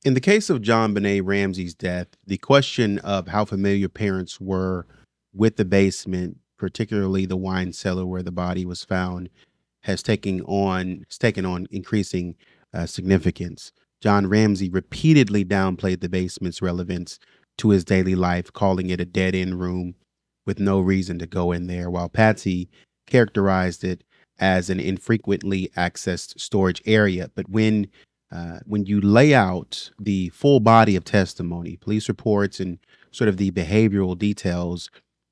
In the case of JonBenet Ramsey's death, the question of how familiar parents were with the basement, particularly the wine cellar where the body was found, has taken on increasing significance. John Ramsey repeatedly downplayed the basement's relevance to his daily life, calling it a dead end room with no reason to go in there, while Patsy characterized it as an infrequently accessed storage area. But when you lay out the full body of testimony, police reports, and sort of the behavioral details,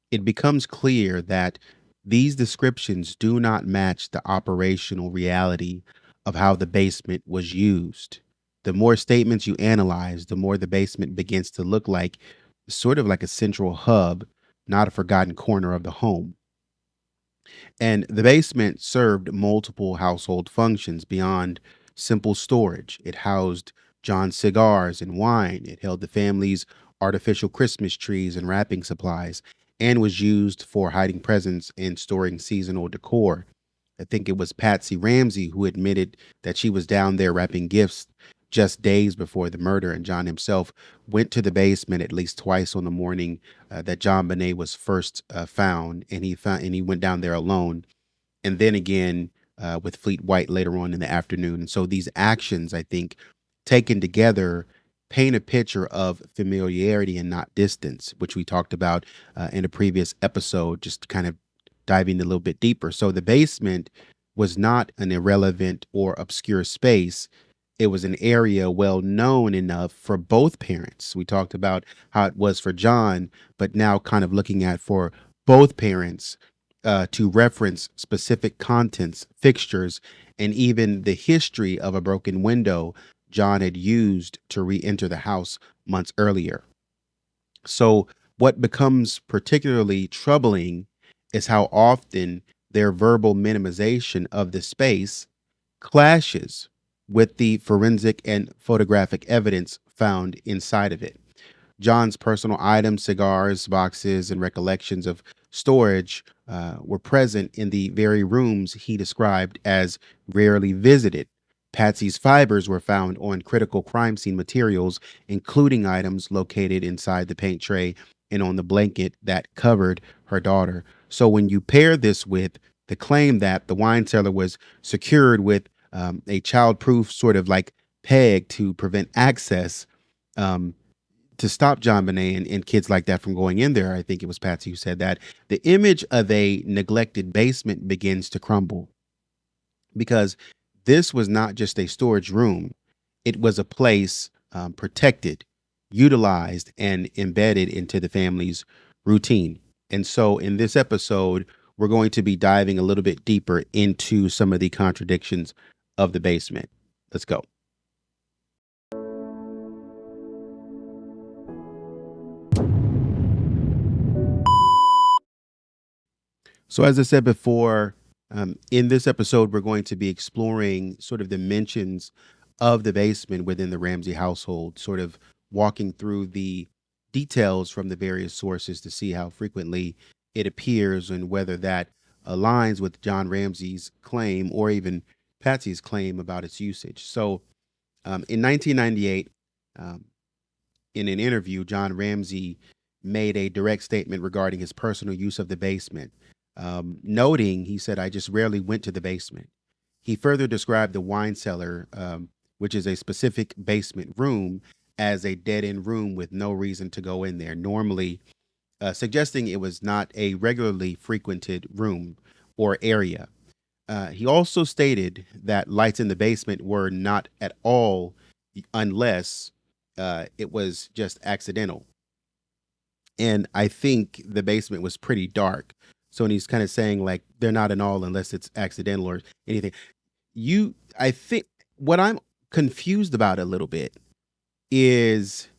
it becomes clear that these descriptions do not match the operational reality of how the basement was used. The more statements you analyze, the more the basement begins to look like sort of like a central hub, not a forgotten corner of the home. And the basement served multiple household functions beyond simple storage. It housed John's cigars and wine. It held the family's artificial Christmas trees and wrapping supplies, and was used for hiding presents and storing seasonal decor. I think it was Patsy Ramsey who admitted that she was down there wrapping gifts just days before the murder, and John himself went to the basement at least twice on the morning that JonBenet was first found, and he went down there alone, and then again with Fleet White later on in the afternoon. And so these actions, I think, taken together, paint a picture of familiarity and not distance, which we talked about in a previous episode, just kind of diving a little bit deeper. So the basement was not an irrelevant or obscure space. It was an area well known enough for both parents. We talked about how it was for John, but now kind of looking at for both parents to reference specific contents, fixtures, and even the history of a broken window John had used to re enter the house months earlier. So, what becomes particularly troubling is how often their verbal minimization of the space clashes with the forensic and photographic evidence found inside of it. John's personal items, cigars, boxes, and recollections of storage were present in the very rooms he described as rarely visited. Patsy's fibers were found on critical crime scene materials, including items located inside the paint tray and on the blanket that covered her daughter. So when you pair this with the claim that the wine cellar was secured with a child-proof sort of like peg to prevent access, um, to stop JonBenet and kids like that from going in there, I think it was Patsy who said that, the image of a neglected basement begins to crumble, because this was not just a storage room. It was a place protected, utilized, and embedded into the family's routine. And so in this episode, we're going to be diving a little bit deeper into some of the contradictions of the basement. Let's go. So, as I said before, in this episode, we're going to be exploring sort of dimensions of the basement within the Ramsey household, sort of walking through the details from the various sources to see how frequently it appears and whether that aligns with John Ramsey's claim or even Patsy's claim about its usage. So, in 1998, um, in an interview, John Ramsey made a direct statement regarding his personal use of the basement, noting, he said, "I just rarely went to the basement." He further described the wine cellar, which is a specific basement room, as a dead end room with no reason to go in there, normally suggesting it was not a regularly frequented room or area. He also stated that lights in the basement were not at all unless it was just accidental. And I think the basement was pretty dark. So when he's kind of saying like they're not an all unless it's accidental or anything, I think what I'm confused about a little bit is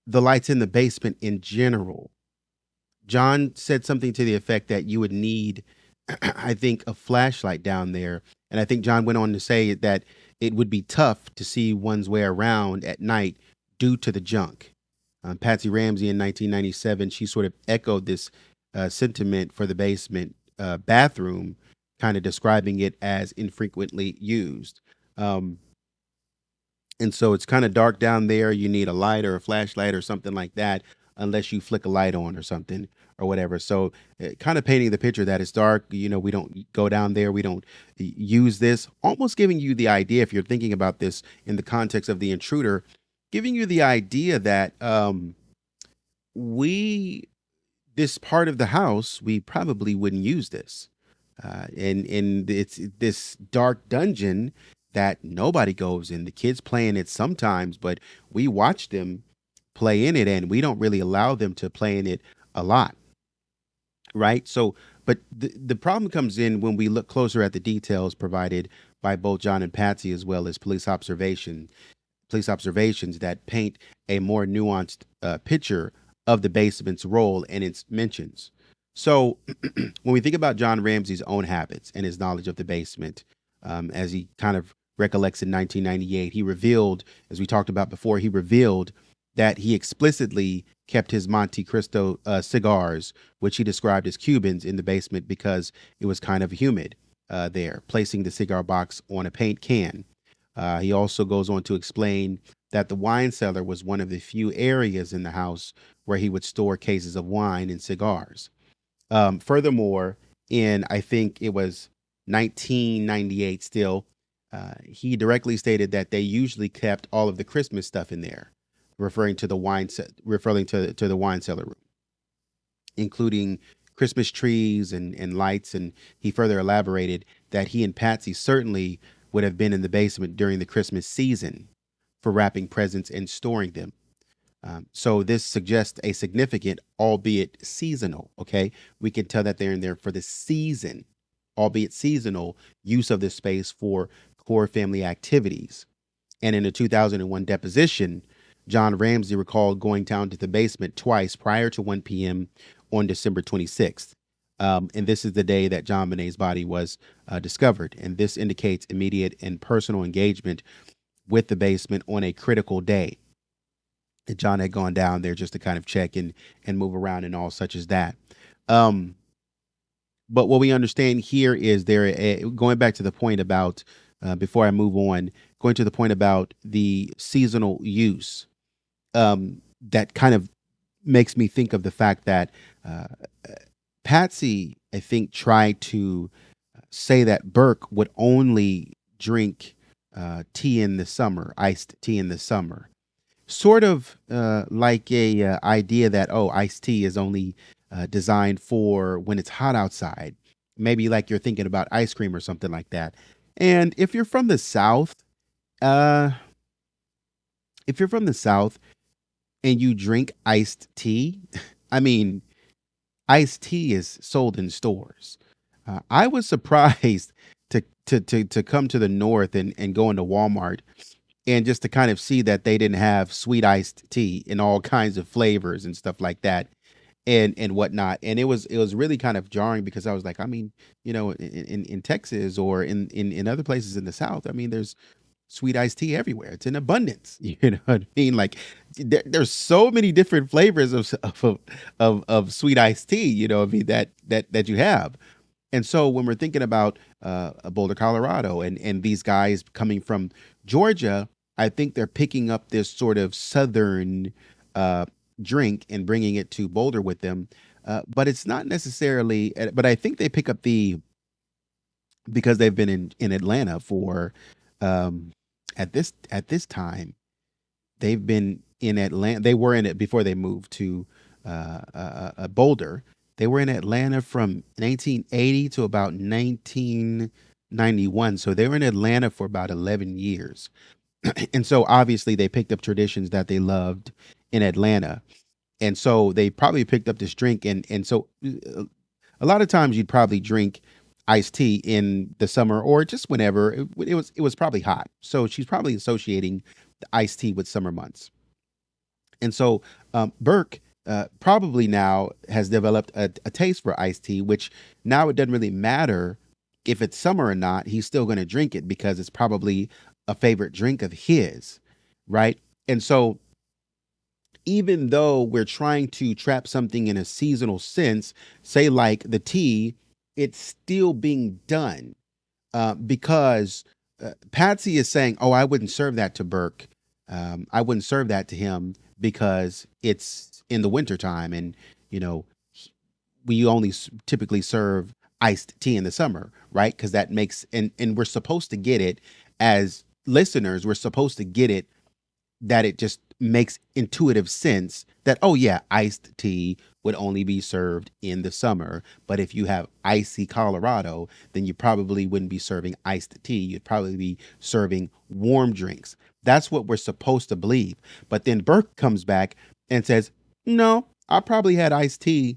the lights in the basement in general. John said something to the effect that you would need, I think, a flashlight down there. And I think John went on to say that it would be tough to see one's way around at night due to the junk. Patsy Ramsey in 1997, she sort of echoed this sentiment for the basement bathroom, kind of describing it as infrequently used. Um, And so it's kind of dark down there. You need a light or a flashlight or something like that, unless you flick a light on or something or whatever. So, kind of painting the picture that it's dark. We don't go down there. We don't use this. Almost giving you the idea, if you're thinking about this in the context of the intruder, giving you the idea that we this part of the house, we probably wouldn't use this. And it's this dark dungeon that nobody goes in. The kids play in it sometimes, but we watch them play in it, and we don't really allow them to play in it a lot, right? So, but the problem comes in when we look closer at the details provided by both John and Patsy, as well as police observations that paint a more nuanced picture of the basement's role and its mentions. So, when we think about John Ramsey's own habits and his knowledge of the basement, as he kind of recollects in 1998, he revealed, as we talked about before, he revealed that he explicitly kept his Monte Cristo cigars, which he described as Cubans, in the basement because it was kind of humid there, placing the cigar box on a paint can. He also goes on to explain that the wine cellar was one of the few areas in the house where he would store cases of wine and cigars. Furthermore, in I think it was 1998 still, he directly stated that they usually kept all of the Christmas stuff in there, referring to the wine cellar room, including Christmas trees and lights. And he further elaborated that he and Patsy certainly would have been in the basement during the Christmas season for wrapping presents and storing them. So this suggests a significant, albeit seasonal, okay? We can tell that they're in there for the season, albeit seasonal, use of this space for core family activities. And in a 2001 deposition, John Ramsey recalled going down to the basement twice prior to 1 p.m. on December 26th. And this is the day that JonBenet's body was discovered. And this indicates immediate and personal engagement with the basement on a critical day. John had gone down there just to kind of check and move around and all such as that. Um, but what we understand here is going back to the point about before I move on, going to the point about the seasonal use. That kind of makes me think of the fact that uh, Patsy, I think, tried to say that Burke would only drink tea in the summer, iced tea in the summer, sort of like a idea that, oh, iced tea is only designed for when it's hot outside. Maybe like you're thinking about ice cream or something like that. And uh, if you're from the South and you drink iced tea, I mean, iced tea is sold in stores. I was surprised to come to the North and go into Walmart and just to kind of see that they didn't have sweet iced tea in all kinds of flavors and stuff like that and whatnot. And it was really kind of jarring because I was like, I mean, in Texas or in other places in the South, I mean, there's sweet iced tea everywhere. It's in abundance. You know what I mean? Like there's so many different flavors of sweet iced tea. You know what I mean, that you have. And so when we're thinking about Boulder, Colorado, and these guys coming from Georgia, I think they're picking up this sort of southern uh, drink and bringing it to Boulder with them. But it's not necessarily. But I think they pick up because they've been in Atlanta for um, at this time. They've been in Atlanta. They were in it before they moved to Boulder. They were in Atlanta from 1980 to about 1991. So they were in Atlanta for about 11 years. And so obviously they picked up traditions that they loved in Atlanta. And so they probably picked up this drink. And so a lot of times you'd probably drink iced tea in the summer or just whenever it was probably hot. So she's probably associating the iced tea with summer months. And so Burke probably now has developed a taste for iced tea, which now it doesn't really matter if it's summer or not. He's still going to drink it because it's probably a favorite drink of his, right? And so even though we're trying to trap something in a seasonal sense, say like the tea, it's still being done because Patsy is saying, "Oh, I wouldn't serve that to Burke. I wouldn't serve that to him because it's in the wintertime, and you know we only typically serve iced tea in the summer, right? Because that makes and we're supposed to get it as listeners. We're supposed to get it that it just makes intuitive sense that, oh yeah, iced tea would only be served in the summer, but if you have icy Colorado, then you probably wouldn't be serving iced tea, you'd probably be serving warm drinks. That's what we're supposed to believe. But then Burke comes back and says, no, I probably had iced tea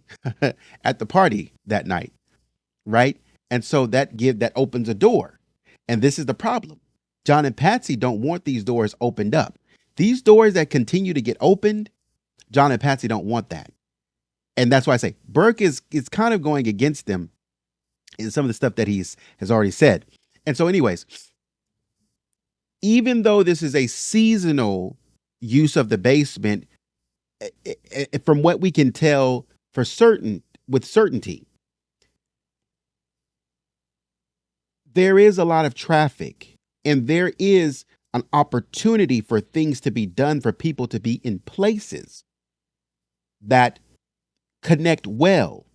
at the party that night, right? And so that opens a door. And this is the problem. John and Patsy don't want these doors opened up. These doors that continue to get opened, John and Patsy don't want that. And that's why I say Burke is kind of going against them in some of the stuff that has already said. And so anyways, even though this is a seasonal use of the basement, from what we can tell for certain with certainty, there is a lot of traffic and there is an opportunity for things to be done, for people to be in places that connect well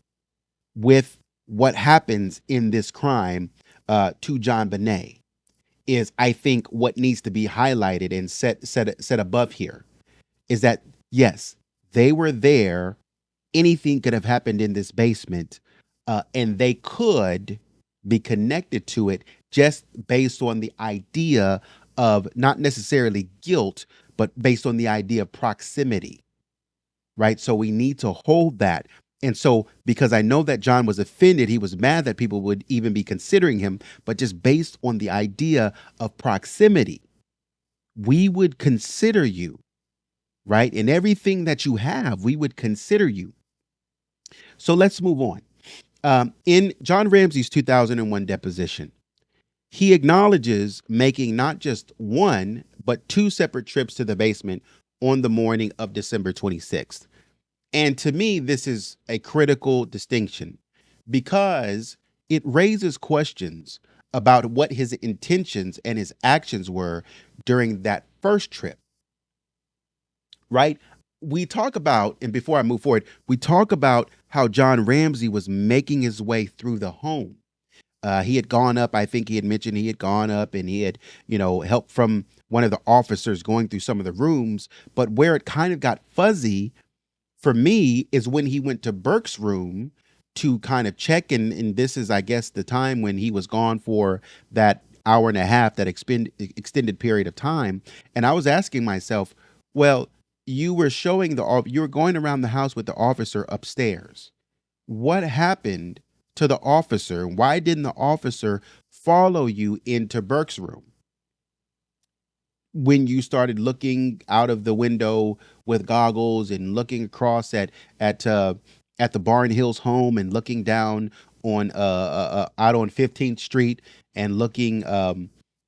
with what happens in this crime to JonBenet is, I think, what needs to be highlighted and set above here is that, yes, they were there. Anything could have happened in this basement, and they could be connected to it just based on the idea of not necessarily guilt, but based on the idea of proximity, right? So we need to hold that. And so, because I know that John was offended, he was mad that people would even be considering him, but just based on the idea of proximity, we would consider you, right? In everything that you have, we would consider you. So let's move on. In John Ramsey's 2001 deposition, he acknowledges making not just one, but two separate trips to the basement on the morning of December 26th. And to me, this is a critical distinction because it raises questions about what his intentions and his actions were during that first trip, right? We talk about, and before I move forward, we talk about how John Ramsey was making his way through the home. He had gone up, I think he had mentioned he had gone up and he had, help from one of the officers going through some of the rooms. But where it kind of got fuzzy for me is when he went to Burke's room to kind of check. And this is, I guess, the time when he was gone for that hour and a half, that extended period of time. And I was asking myself, well, you were going around the house with the officer upstairs. What happened to the officer? Why didn't the officer follow you into Burke's room when you started looking out of the window with goggles and looking across at the Barn Hills home and looking down on out on 15th Street and looking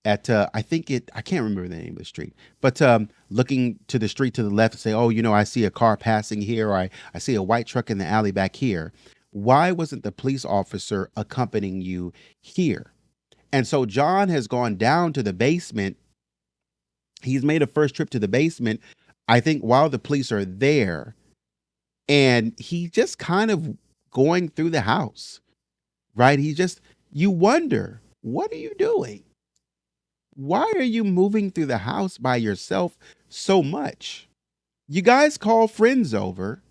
at I can't remember the name of the street, but looking to the street to the left and say, oh, I see a car passing here, or I see a white truck in the alley back here. Why wasn't the police officer accompanying you here? And so John has gone down to the basement. He's made a first trip to the basement, I think, while the police are there. And he just kind of going through the house, right? You wonder, what are you doing? Why are you moving through the house by yourself so much? You guys call friends over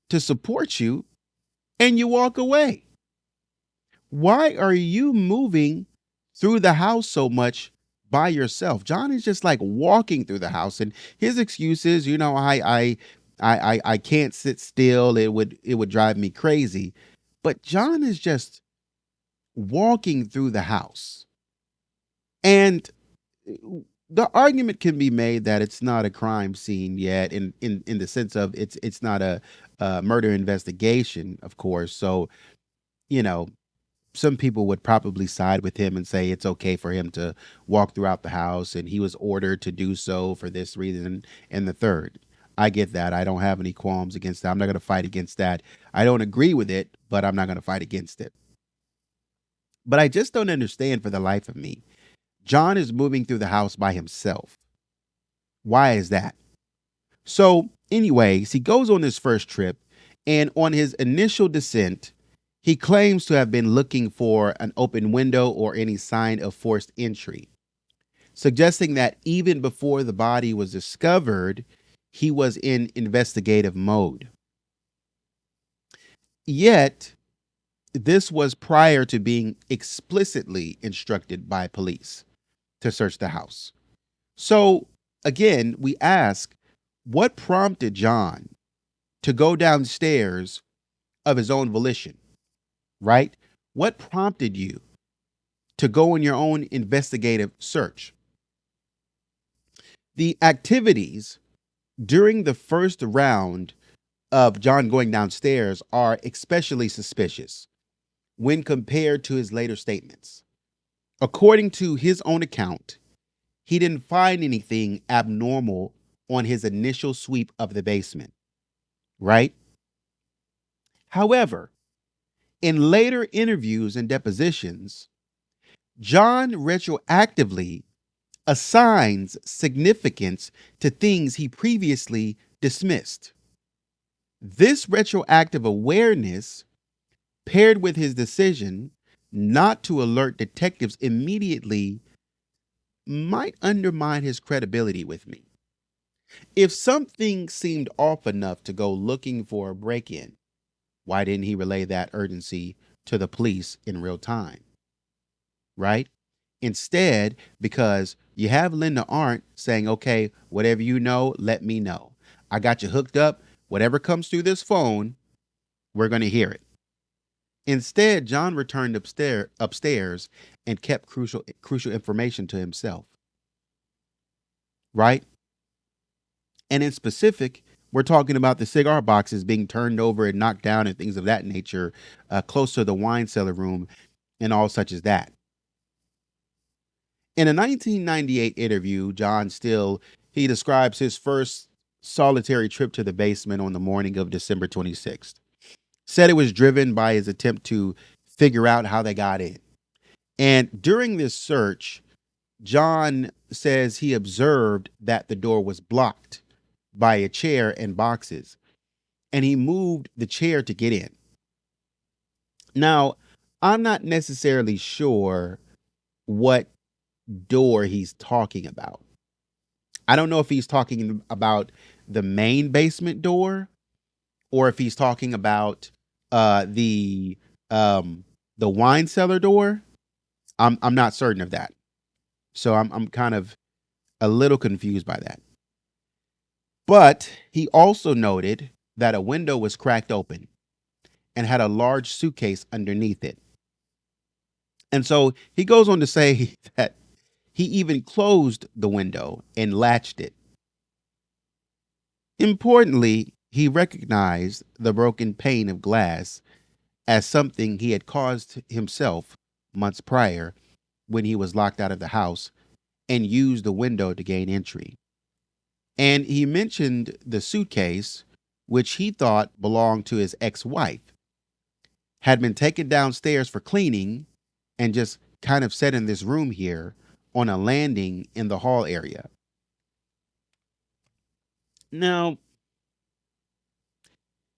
to support you and you walk away. Why are you moving through the house so much by yourself? John is just like walking through the house, and his excuse is, I can't sit still. It would drive me crazy. But John is just walking through the house. And the argument can be made that it's not a crime scene yet, in the sense of it's not a murder investigation, of course. So, some people would probably side with him and say it's okay for him to walk throughout the house, and he was ordered to do so for this reason and the third. I get that. I don't have any qualms against that. I'm not going to fight against that. I don't agree with it, but I'm not going to fight against it. But I just don't understand for the life of me John is moving through the house by himself. Why is that? So, anyways, he goes on his first trip, and on his initial descent, he claims to have been looking for an open window or any sign of forced entry, suggesting that even before the body was discovered, he was in investigative mode. Yet, this was prior to being explicitly instructed by police to search the house. So, again, we ask, what prompted John to go downstairs of his own volition, right? What prompted you to go on your own investigative search? The activities during the first round of John going downstairs are especially suspicious when compared to his later statements. According to his own account, he didn't find anything abnormal on his initial sweep of the basement, right? However, in later interviews and depositions, John retroactively assigns significance to things he previously dismissed. This retroactive awareness, paired with his decision not to alert detectives immediately, might undermine his credibility with me. If something seemed off enough to go looking for a break-in, why didn't he relay that urgency to the police in real time? Right? Instead, because you have Linda Arndt saying, okay, whatever you know, let me know. I got you hooked up. Whatever comes through this phone, we're going to hear it. Instead, John returned upstairs and kept crucial information to himself. Right? And in specific, we're talking about the cigar boxes being turned over and knocked down and things of that nature, close to the wine cellar room and all such as that. In a 1998 interview, he describes his first solitary trip to the basement on the morning of December 26th. Said it was driven by his attempt to figure out how they got in. And during this search, John says he observed that the door was blocked by a chair and boxes, and he moved the chair to get in. Now, I'm not necessarily sure what door he's talking about. I don't know if he's talking about the main basement door or if he's talking about the wine cellar door. I'm not certain of that. So I'm kind of a little confused by that. But he also noted that a window was cracked open and had a large suitcase underneath it. And so he goes on to say that he even closed the window and latched it. Importantly, he recognized the broken pane of glass as something he had caused himself months prior when he was locked out of the house and used the window to gain entry. And he mentioned the suitcase, which he thought belonged to his ex-wife, had been taken downstairs for cleaning and just kind of set in this room here on a landing in the hall area. Now,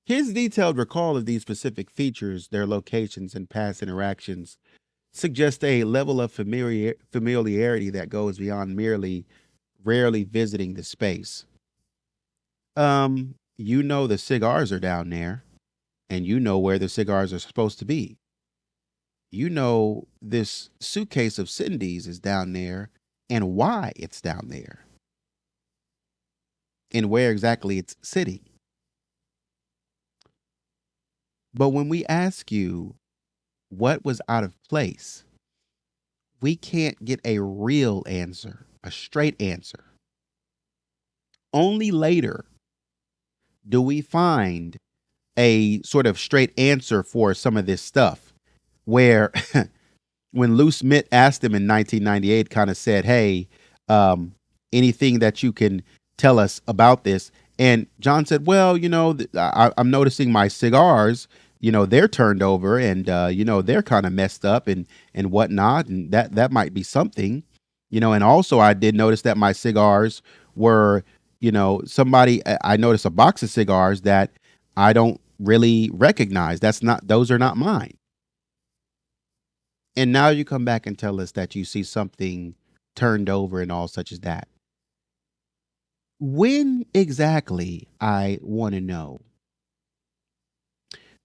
his detailed recall of these specific features, their locations, and past interactions suggest a level of familiarity that goes beyond merely rarely visiting the space. You know the cigars are down there, and you know where the cigars are supposed to be. You know this suitcase of Cindy's is down there and why it's down there and where exactly it's sitting. But when we ask you what was out of place, we can't get a real answer, a straight answer. Only later do we find a sort of straight answer for some of this stuff, where when Lou Smith asked him in 1998, kind of said, hey, anything that you can tell us about this? And John said, well, I'm noticing my cigars, they're turned over and, they're kind of messed up and whatnot. And that might be something. And also I did notice that my cigars were, I noticed a box of cigars that I don't really recognize. Those are not mine. And now you come back and tell us that you see something turned over and all such as that. When exactly, I want to know,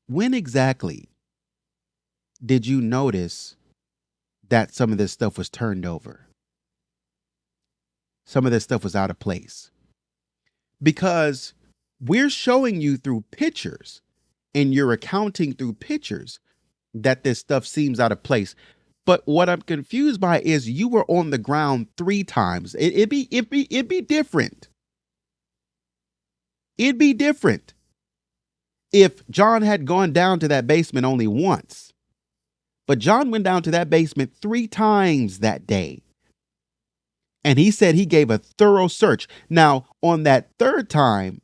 when exactly did you notice that some of this stuff was turned over? Some of this stuff was out of place. Because we're showing you through pictures and you're accounting through pictures that this stuff seems out of place. But what I'm confused by is you were on the ground 3 times. It'd be different. It'd be different if John had gone down to that basement only once. But John went down to that basement 3 times that day. And he said he gave a thorough search. Now, on that 3rd time,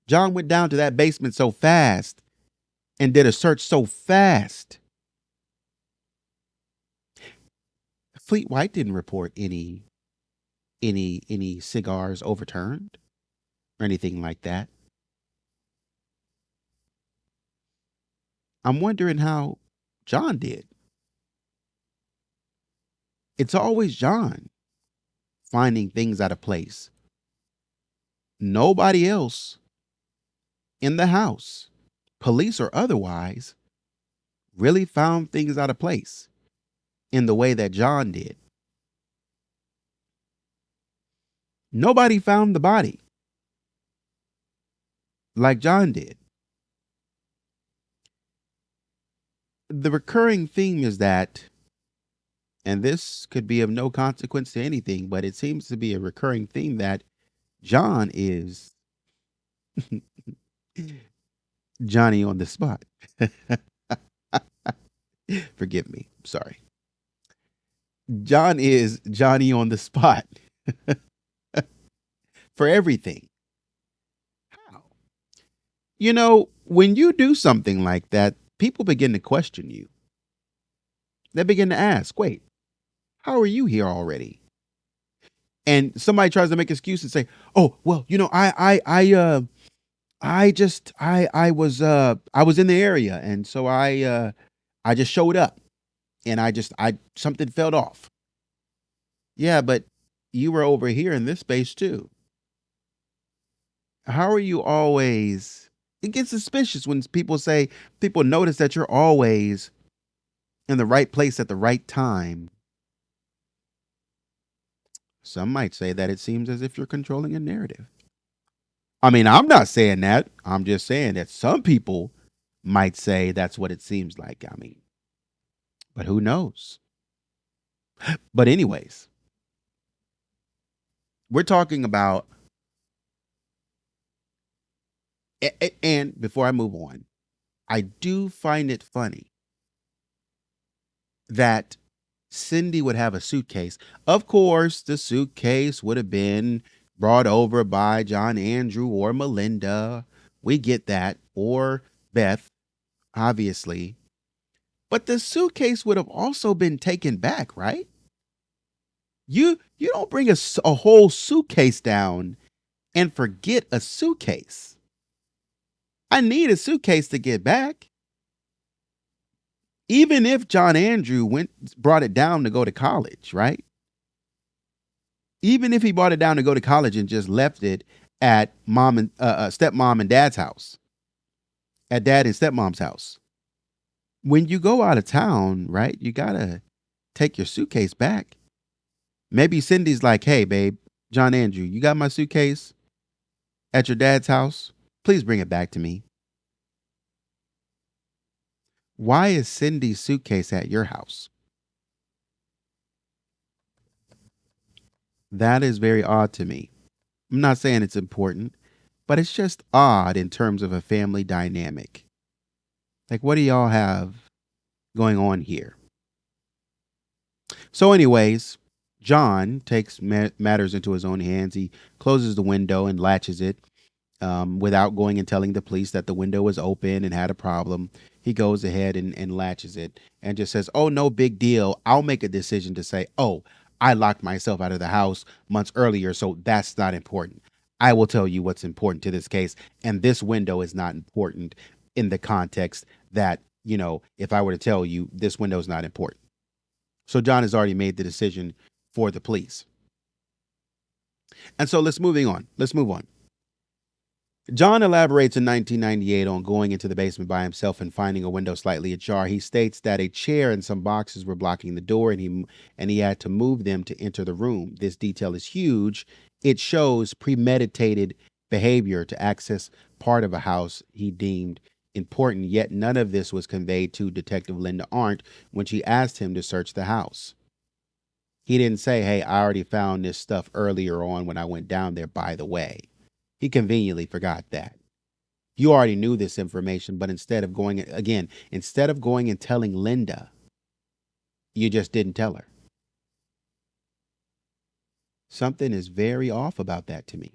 John went down to that basement so fast and did a search so fast. Fleet White didn't report any cigars overturned or anything like that. I'm wondering how John did. It's always John finding things out of place. Nobody else in the house, police or otherwise, really found things out of place in the way that John did. Nobody found the body like John did. The recurring theme is that, and this could be of no consequence to anything, but it seems to be a recurring theme that John is Johnny on the spot. Forgive me. Sorry. John is Johnny on the spot for everything. How? When you do something like that, people begin to question you. They begin to ask, wait, how are you here already? And somebody tries to make an excuse and say, oh, well, I was in the area, and so I just showed up, and something fell off. Yeah, but you were over here in this space too. How are you always? It gets suspicious when people notice that you're always in the right place at the right time. Some might say that it seems as if you're controlling a narrative. I mean, I'm not saying that. I'm just saying that some people might say that's what it seems like. I mean, but who knows? But anyways, we're talking about, and before I move on, I do find it funny that Cindy would have a suitcase. Of course, the suitcase would have been brought over by John Andrew or Melinda. We get that. Or Beth, obviously. But the suitcase would have also been taken back, right? You don't bring a whole suitcase down and forget a suitcase. I need a suitcase to get back. Even if John Andrew brought it down to go to college, right? Even if he brought it down to go to college and just left it at mom and stepmom and dad's house, at dad and stepmom's house. When you go out of town, right, you gotta take your suitcase back. Maybe Cindy's like, hey, babe, John Andrew, you got my suitcase at your dad's house? Please bring it back to me. Why is Cindy's suitcase at your house? That is very odd to me. I'm not saying it's important, but it's just odd in terms of a family dynamic. Like, what do y'all have going on here? So anyways, John takes matters into his own hands. He closes the window and latches it without going and telling the police that the window was open and had a problem. He goes ahead and latches it and just says, oh, no big deal. I'll make a decision to say, oh, I locked myself out of the house months earlier, so that's not important. I will tell you what's important to this case, and this window is not important in the context that, if I were to tell you this window is not important. So John has already made the decision for the police. And so let's move on. John elaborates in 1998 on going into the basement by himself and finding a window slightly ajar. He states that a chair and some boxes were blocking the door, and he had to move them to enter the room. This detail is huge. It shows premeditated behavior to access part of a house he deemed important, yet none of this was conveyed to Detective Linda Arndt when she asked him to search the house. He didn't say, "Hey, I already found this stuff earlier on when I went down there, by the way." He conveniently forgot that. You already knew this information, but instead of going and telling Linda, you just didn't tell her. Something is very off about that to me.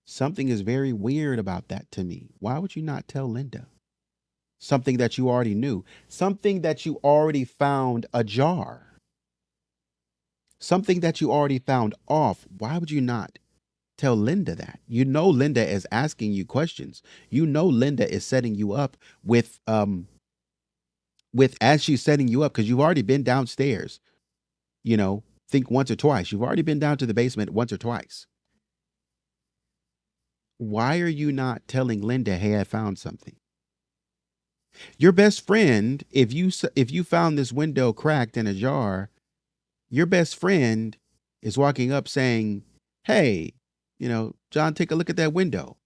Something is very weird about that to me. Why would you not tell Linda? Something that you already knew, something that you already found ajar, something that you already found off. Why would you not tell Linda that? Linda is asking you questions. Linda is setting you up with as she's setting you up, because you've already been downstairs, think once or twice. You've already been down to the basement once or twice. Why are you not telling Linda, "Hey, I found something"? Your best friend, if you found this window cracked and ajar, your best friend is walking up saying, "Hey, John, take a look at that window."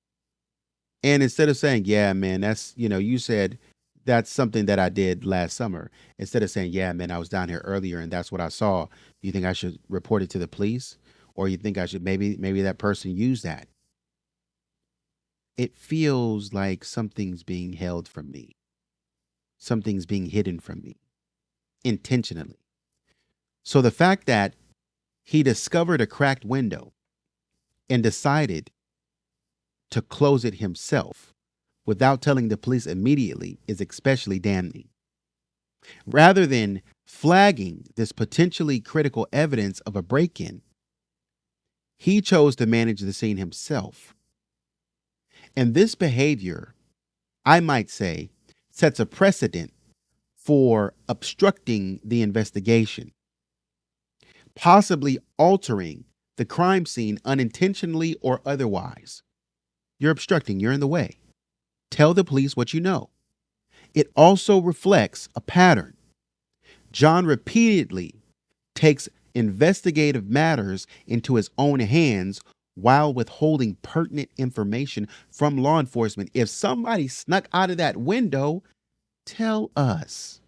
And instead of saying, "Yeah, man, that's, you said that's something that I did last summer," instead of saying, "Yeah, man, I was down here earlier and that's what I saw. Do you think I should report it to the police? Or you think I should, maybe that person used that?" It feels like something's being held from me. Something's being hidden from me intentionally. So the fact that he discovered a cracked window and decided to close it himself without telling the police immediately is especially damning. Rather than flagging this potentially critical evidence of a break-in, he chose to manage the scene himself. And this behavior, I might say, sets a precedent for obstructing the investigation, possibly altering the crime scene unintentionally or otherwise. You're obstructing, you're in the way. Tell the police what you know. It also reflects a pattern. John repeatedly takes investigative matters into his own hands while withholding pertinent information from law enforcement. If somebody snuck out of that window, tell us.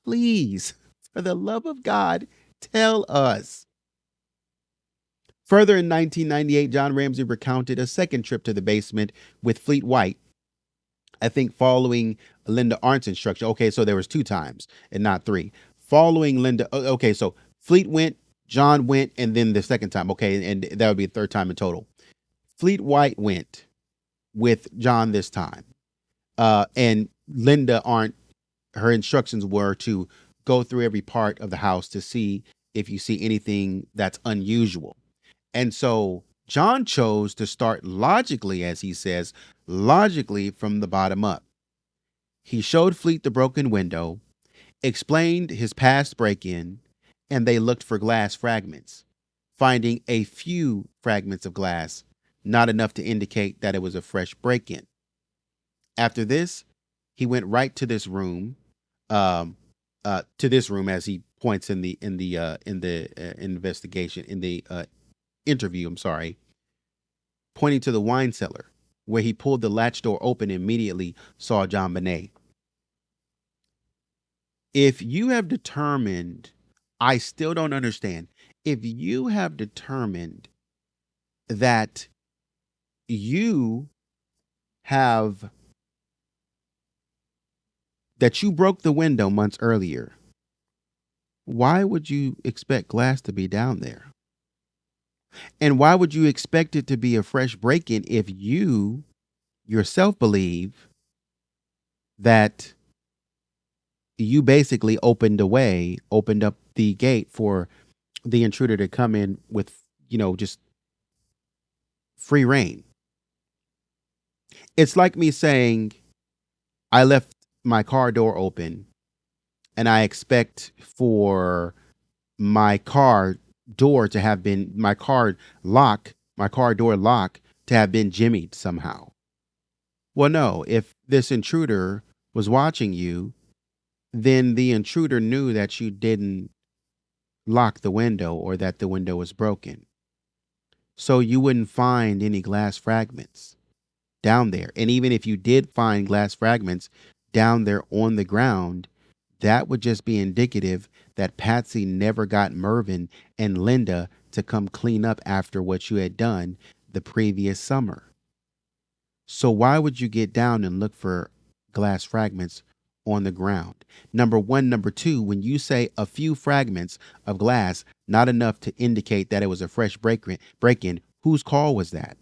Please, for the love of God, tell us. Further, in 1998, John Ramsey recounted a second trip to the basement with Fleet White, I think following Linda Arndt's instruction. Okay, so there was 2 times and not 3. Following Linda, okay, so Fleet went, John went, and then the second time. Okay, and that would be a 3rd time in total. Fleet White went with John this time. And Linda Arndt, her instructions were to go through every part of the house to see if you see anything that's unusual. And so John chose to start logically, as he says, logically from the bottom up. He showed Fleet the broken window, explained his past break-in, and they looked for glass fragments, finding a few fragments of glass, not enough to indicate that it was a fresh break-in. After this, he went right to this room, as he points in the investigation, in the interview, pointing to the wine cellar, where he pulled the latch door open and immediately saw JonBenet. If you have determined, I still don't understand, if you have determined that you broke the window months earlier, why would you expect glass to be down there? And why would you expect it to be a fresh break-in if you yourself believe that you basically opened up the gate for the intruder to come in with, just free reign. It's like me saying I left my car door open and I expect for my car my car door lock to have been jimmied somehow. Well, no, if this intruder was watching you, then the intruder knew that you didn't lock the window or that the window was broken. So you wouldn't find any glass fragments down there. And even if you did find glass fragments down there on the ground, that would just be indicative that Patsy never got Mervyn and Linda to come clean up after what you had done the previous summer. So why would you get down and look for glass fragments on the ground? Number one. Number two, when you say a few fragments of glass, not enough to indicate that it was a fresh break-in, whose call was that?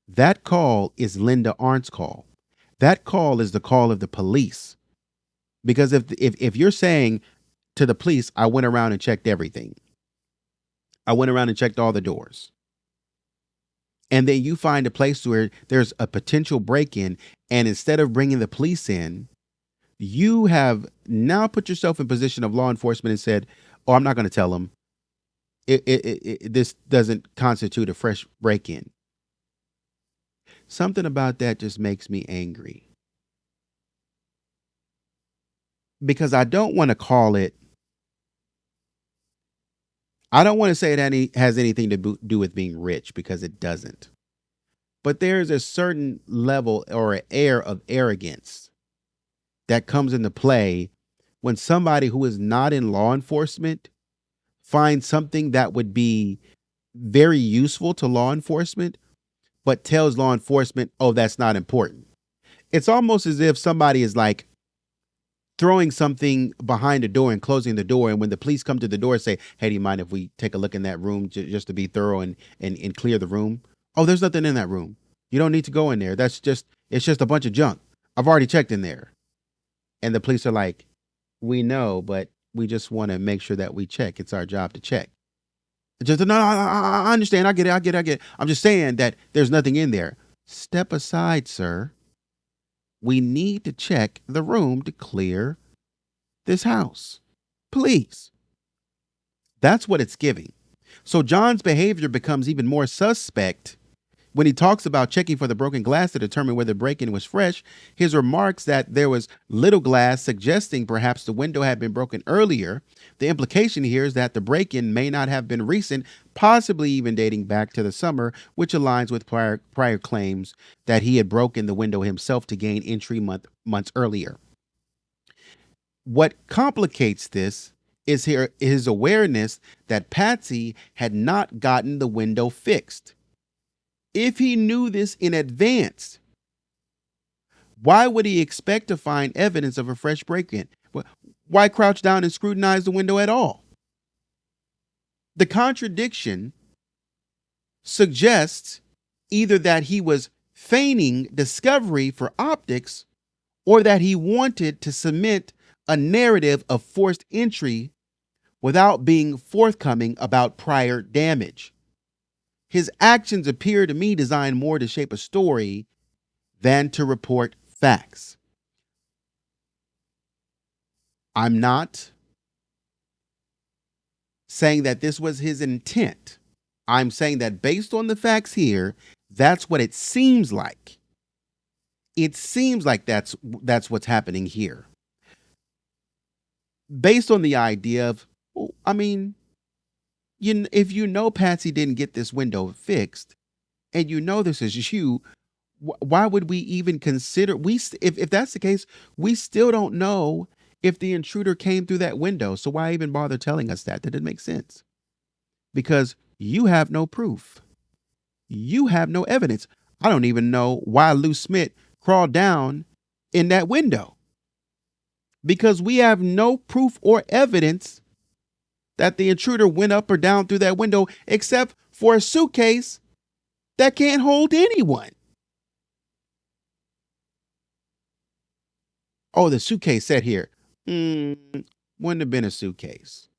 That call is Linda Arndt's call. That call is the call of the police. Because if you're saying to the police, I went around and checked everything. I went around and checked all the doors. And then you find a place where there's a potential break-in, and instead of bringing the police in, you have now put yourself in position of law enforcement and said, oh, I'm not going to tell them. This doesn't constitute a fresh break-in. Something about that just makes me angry. Because I don't want to call it, I don't want to say it has anything to do with being rich, because it doesn't. But there's a certain level or an air of arrogance that comes into play when somebody who is not in law enforcement finds something that would be very useful to law enforcement, but tells law enforcement, oh, that's not important. It's almost as if somebody is like throwing something behind the door and closing the door. And when the police come to the door, say, hey, do you mind if we take a look in that room just to be thorough and clear the room? Oh, there's nothing in that room. You don't need to go in there. It's just a bunch of junk. I've already checked in there. And the police are like, we know, but we just want to make sure that we check. It's our job to check. No, I understand. I get it. I'm just saying that there's nothing in there. Step aside, sir. We need to check the room to clear this house. Please. That's what it's giving. So John's behavior becomes even more suspect when he talks about checking for the broken glass to determine whether the break-in was fresh. His remarks that there was little glass suggesting perhaps the window had been broken earlier. The implication here is that the break-in may not have been recent, possibly even dating back to the summer, which aligns with prior claims that he had broken the window himself to gain entry months earlier. What complicates this is his awareness that Patsy had not gotten the window fixed. If he knew this in advance, why would he expect to find evidence of a fresh break-in? Why crouch down and scrutinize the window at all? The contradiction suggests either that he was feigning discovery for optics, or that he wanted to cement a narrative of forced entry without being forthcoming about prior damage. His actions appear to me designed more to shape a story than to report facts. I'm not saying that this was his intent. I'm saying that based on the facts here, that's what it seems like. It seems like that's what's happening here. Based on the idea of, I mean, if you know Patsy didn't get this window fixed, and you know this is you, why would we even consider? If that's the case, we still don't know if the intruder came through that window. So why even bother telling us that? That didn't make sense. Because you have no proof. You have no evidence. I don't even know why Lou Smith crawled down in that window. Because we have no proof or evidence that the intruder went up or down through that window, except for a suitcase that can't hold anyone. Oh, the suitcase said here, Wouldn't have been a suitcase.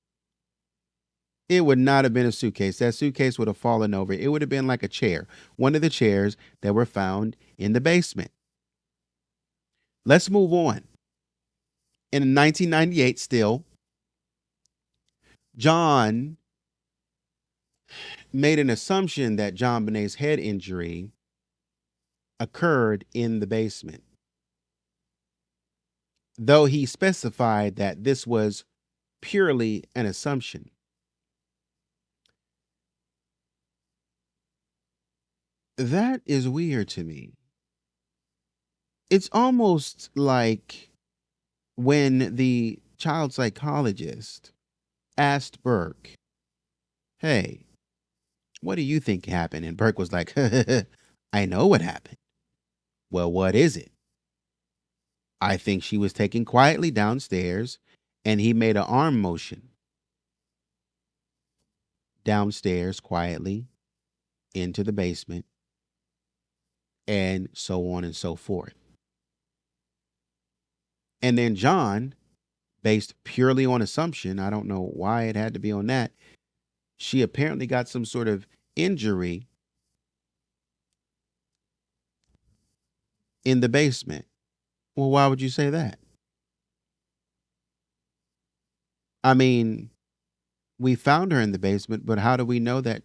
It would not have been a suitcase. That suitcase would have fallen over. It would have been like a chair, one of the chairs that were found in the basement. Let's move on. In 1998, still, John made an assumption that JonBenet's head injury occurred in the basement, though he specified that this was purely an assumption. That is weird to me. It's almost like when the child psychologist asked Burke, "Hey, what do you think happened?" And Burke was like, "I know what happened." "Well, what is it?" "I think she was taken quietly downstairs," and he made an arm motion. Downstairs quietly into the basement, and so on and so forth. And then John, based purely on assumption, I don't know why it had to be on that, she apparently got some sort of injury in the basement. Well, why would you say that? I mean, we found her in the basement, but how do we know that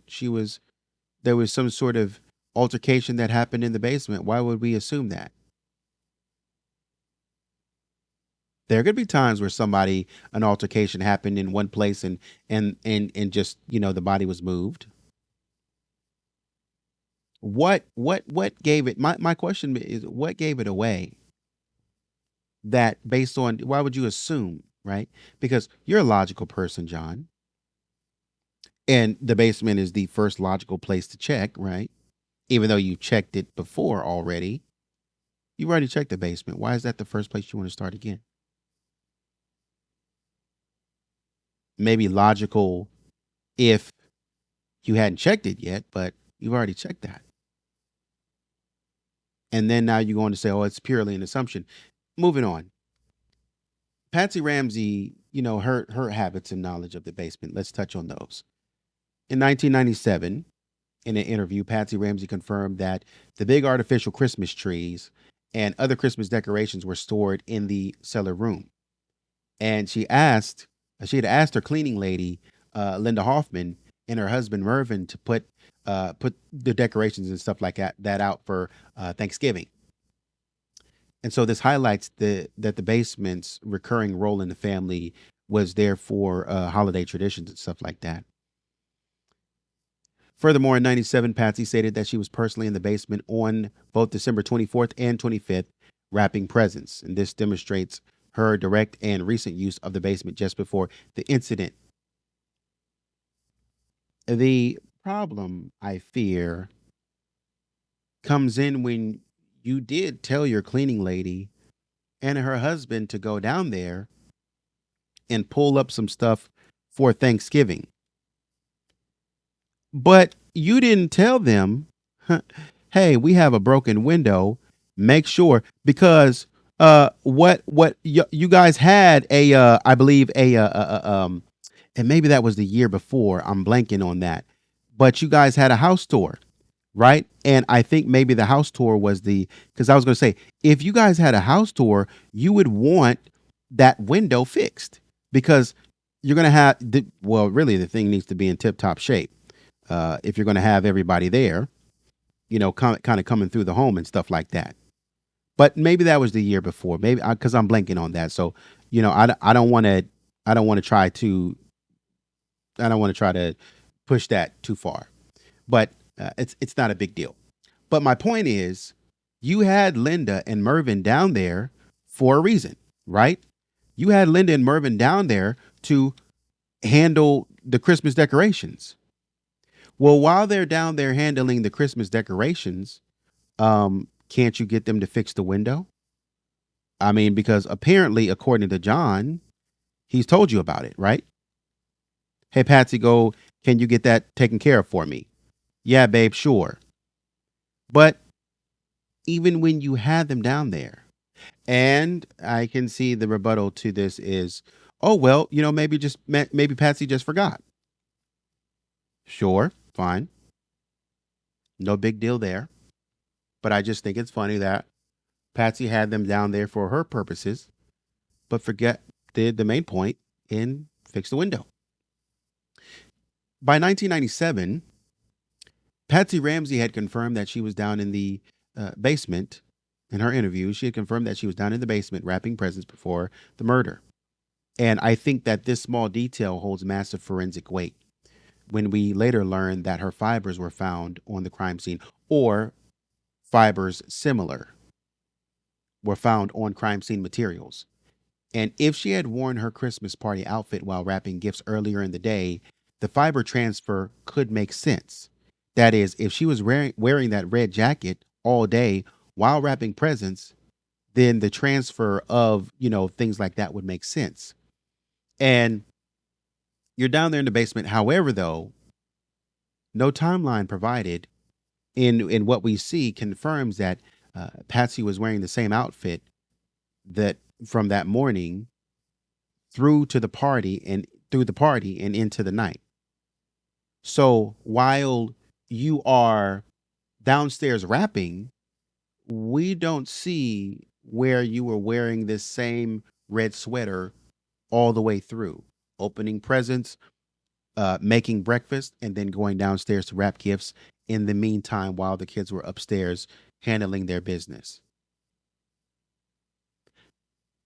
there was some sort of altercation that happened in the basement? Why would we assume that? There could be times where an altercation happened in one place and just, the body was moved. What gave it my question is, what gave it away, that based on, why would you assume, right? Because you're a logical person, John, and the basement is the first logical place to check, right? Even though you checked it before already. You've already checked the basement. Why is that the first place you want to start again? Maybe logical if you hadn't checked it yet, but you've already checked that. And then now you're going to say, oh, it's purely an assumption. Moving on. Patsy Ramsey, her habits and knowledge of the basement. Let's touch on those. In 1997, in an interview, Patsy Ramsey confirmed that the big artificial Christmas trees and other Christmas decorations were stored in the cellar room. And she had asked her cleaning lady, Linda Hoffman, and her husband Mervyn to put the decorations and stuff like that out for Thanksgiving. And so this highlights that the basement's recurring role in the family was there for holiday traditions and stuff like that. Furthermore, in 97, Patsy stated that she was personally in the basement on both December 24th and 25th, wrapping presents. And this demonstrates her direct and recent use of the basement just before the incident. The problem, I fear, comes in when you did tell your cleaning lady and her husband to go down there and pull up some stuff for Thanksgiving. But you didn't tell them, hey, we have a broken window. Make sure, because what you guys had I believe and maybe that was the year before. I'm blanking on that. But you guys had a house tour, right? And I think maybe the house tour was because I was going to say, if you guys had a house tour, you would want that window fixed, because you're going to really the thing needs to be in tip top shape. If you're going to have everybody there, kind of coming through the home and stuff like that. But maybe that was the year before, maybe because I'm blanking on that. So, I don't want to, I don't want to try to, I don't want to try to push that too far, but it's not a big deal. But my point is, you had Linda and Mervyn down there for a reason, right? You had Linda and Mervyn down there to handle the Christmas decorations. Well, while they're down there handling the Christmas decorations, can't you get them to fix the window? I mean, because apparently, according to John, he's told you about it, right? Hey, Patsy, can you get that taken care of for me? Yeah, babe, sure. But even when you had them down there, And I can see the rebuttal to this is, oh well, maybe Patsy just forgot. Sure, fine, no big deal there. But I just think it's funny that Patsy had them down there for her purposes, but forget the main point and fix the window. By 1997, Patsy Ramsey had confirmed that she was down in the basement. In her interview, she had confirmed that she was down in the basement wrapping presents before the murder. And I think that this small detail holds massive forensic weight when we later learned that her fibers were found on the crime scene, or fibers similar were found on crime scene materials. And if she had worn her Christmas party outfit while wrapping gifts earlier in the day, the fiber transfer could make sense. That is, if she was wearing that red jacket all day while wrapping presents, then the transfer of, things like that would make sense. And you're down there in the basement. However, though, no timeline provided in what we see confirms that Patsy was wearing the same outfit that from that morning through the party and into the night. So while you are downstairs rapping, we don't see where you were wearing this same red sweater all the way through, opening presents, making breakfast, and then going downstairs to wrap gifts in the meantime while the kids were upstairs handling their business.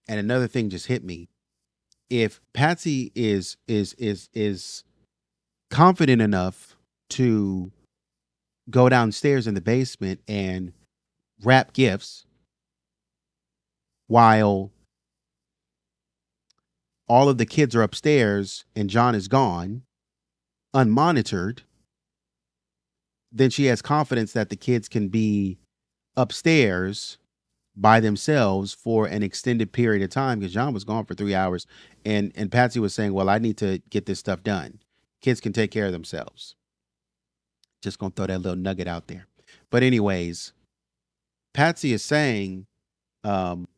And another thing just hit me. If Patsy is confident enough to go downstairs in the basement and wrap gifts while all of the kids are upstairs and John is gone, unmonitored, then she has confidence that the kids can be upstairs by themselves for an extended period of time, because John was gone for 3 hours, and Patsy was saying, well, I need to get this stuff done. Kids can take care of themselves. Just gonna throw that little nugget out there. But anyways, Patsy is saying, um,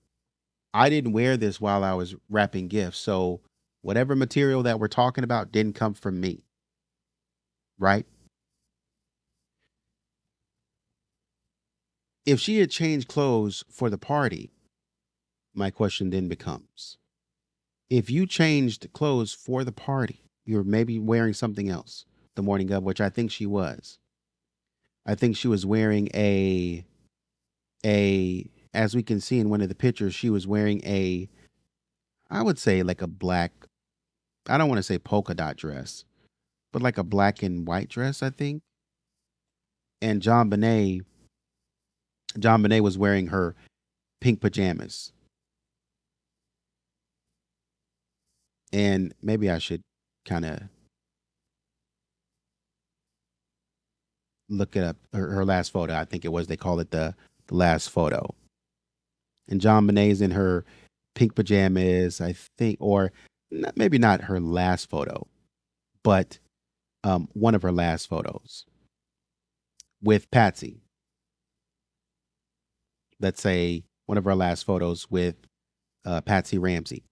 I didn't wear this while I was wrapping gifts. So whatever material that we're talking about didn't come from me. Right? If she had changed clothes for the party, my question then becomes, if you changed clothes for the party, you're maybe wearing something else the morning of, which I think she was. I think she was wearing a as we can see in one of the pictures, she was wearing I would say like a black, I don't want to say polka dot dress, but like a black and white dress, I think. And John Benet was wearing her pink pajamas. And maybe I should kind of look it up. Her last photo, I think it was. They call it the last photo. And JonBenet's in her pink pajamas, I think, or maybe not her last photo, but one of her last photos with Patsy. Let's say one of her last photos with Patsy Ramsey.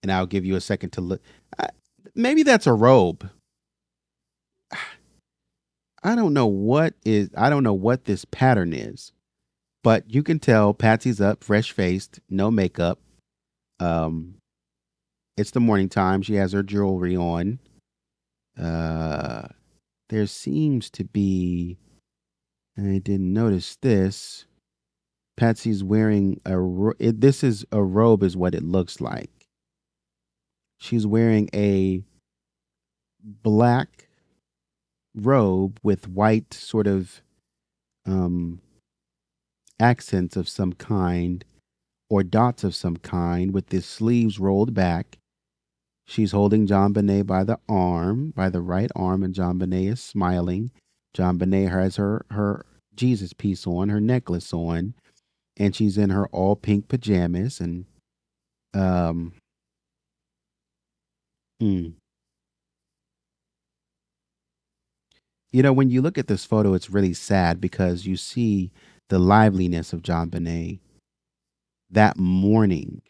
And I'll give you a second to look. Maybe that's a robe. I don't know I don't know what this pattern is, but you can tell Patsy's up, fresh faced, no makeup. Um, it's the morning time. She has her jewelry on. Uh, there seems to be, and I didn't notice this. Patsy's wearing this is a robe, is what it looks like. She's wearing a black robe with white sort of um, accents of some kind, or dots of some kind, with the sleeves rolled back. She's holding JonBenet by the arm, by the right arm, and JonBenet is smiling. JonBenet has her Jesus piece on, her necklace on, and she's in her all pink pajamas. And um, mm. When you look at this photo, it's really sad because you see the liveliness of JonBenet. That morning,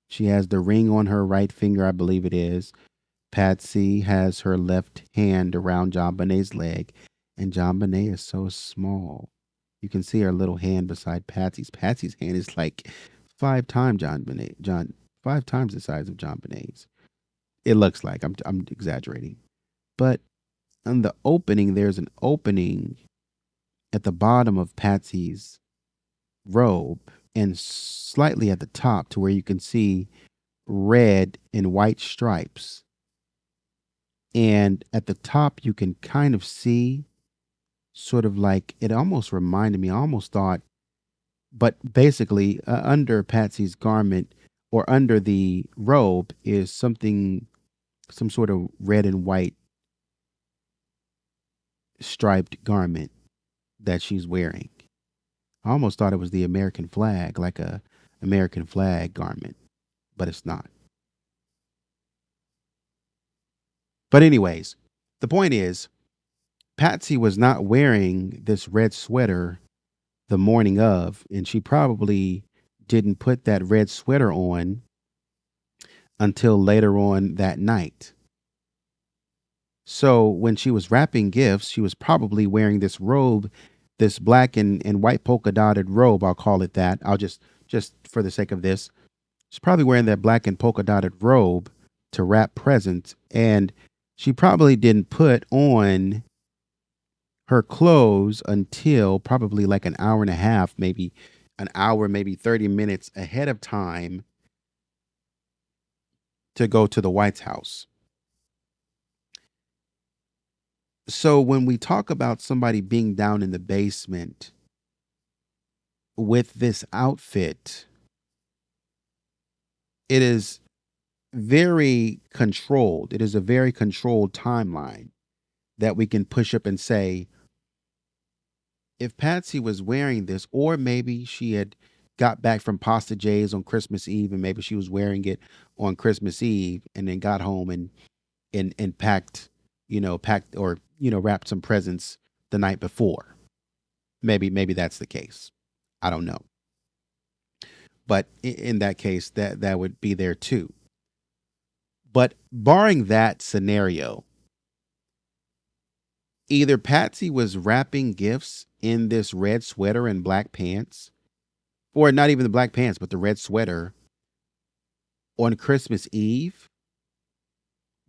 she has the ring on her right finger, I believe it is. Patsy has her left hand around JonBenet's leg, and JonBenet is so small. You can see her little hand beside Patsy's. Patsy's hand is like 5 times John 5 times the size of JonBenet's. It looks like I'm exaggerating, but on the opening, there's an opening at the bottom of Patsy's robe and slightly at the top to where you can see red and white stripes. And at the top, you can kind of see sort of like it almost reminded me, I almost thought, but basically, under Patsy's garment or under the robe is something, some sort of red and white striped garment that she's wearing. I almost thought it was the American flag, like a American flag garment, but it's not. But anyways, the point is, Patsy was not wearing this red sweater the morning of, and she probably didn't put that red sweater on until later on that night. So when she was wrapping gifts, she was probably wearing this robe, this black and white polka dotted robe. I'll call it that. I'll just for the sake of this, she's probably wearing that black and polka dotted robe to wrap presents. And she probably didn't put on her clothes until probably like an hour and a half, maybe an hour, maybe 30 minutes ahead of time to go to the White House. So when we talk about somebody being down in the basement with this outfit, it is very controlled. It is a very controlled timeline that we can push up and say, if Patsy was wearing this, or maybe she had got back from Pasta J's on Christmas Eve, and maybe she was wearing it on Christmas Eve, and then got home and packed, packed or wrapped some presents the night before. Maybe that's the case. I don't know, but in that case, that would be there too. But barring that scenario, either Patsy was wrapping gifts in this red sweater and black pants, or not even the black pants, but the red sweater on Christmas Eve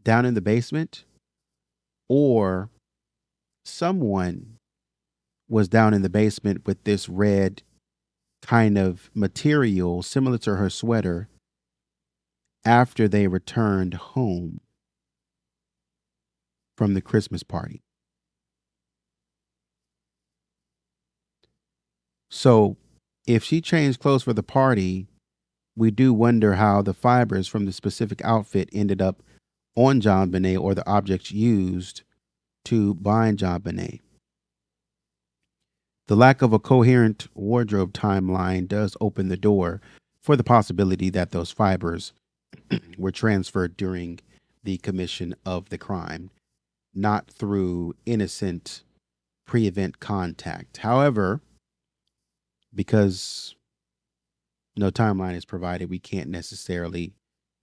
down in the basement, or someone was down in the basement with this red kind of material similar to her sweater after they returned home from the Christmas party. So if she changed clothes for the party, we do wonder how the fibers from the specific outfit ended up on JonBenet or the objects used to bind JonBenet. The lack of a coherent wardrobe timeline does open the door for the possibility that those fibers were transferred during the commission of the crime, not through innocent pre-event contact. However, because no timeline is provided, we can't necessarily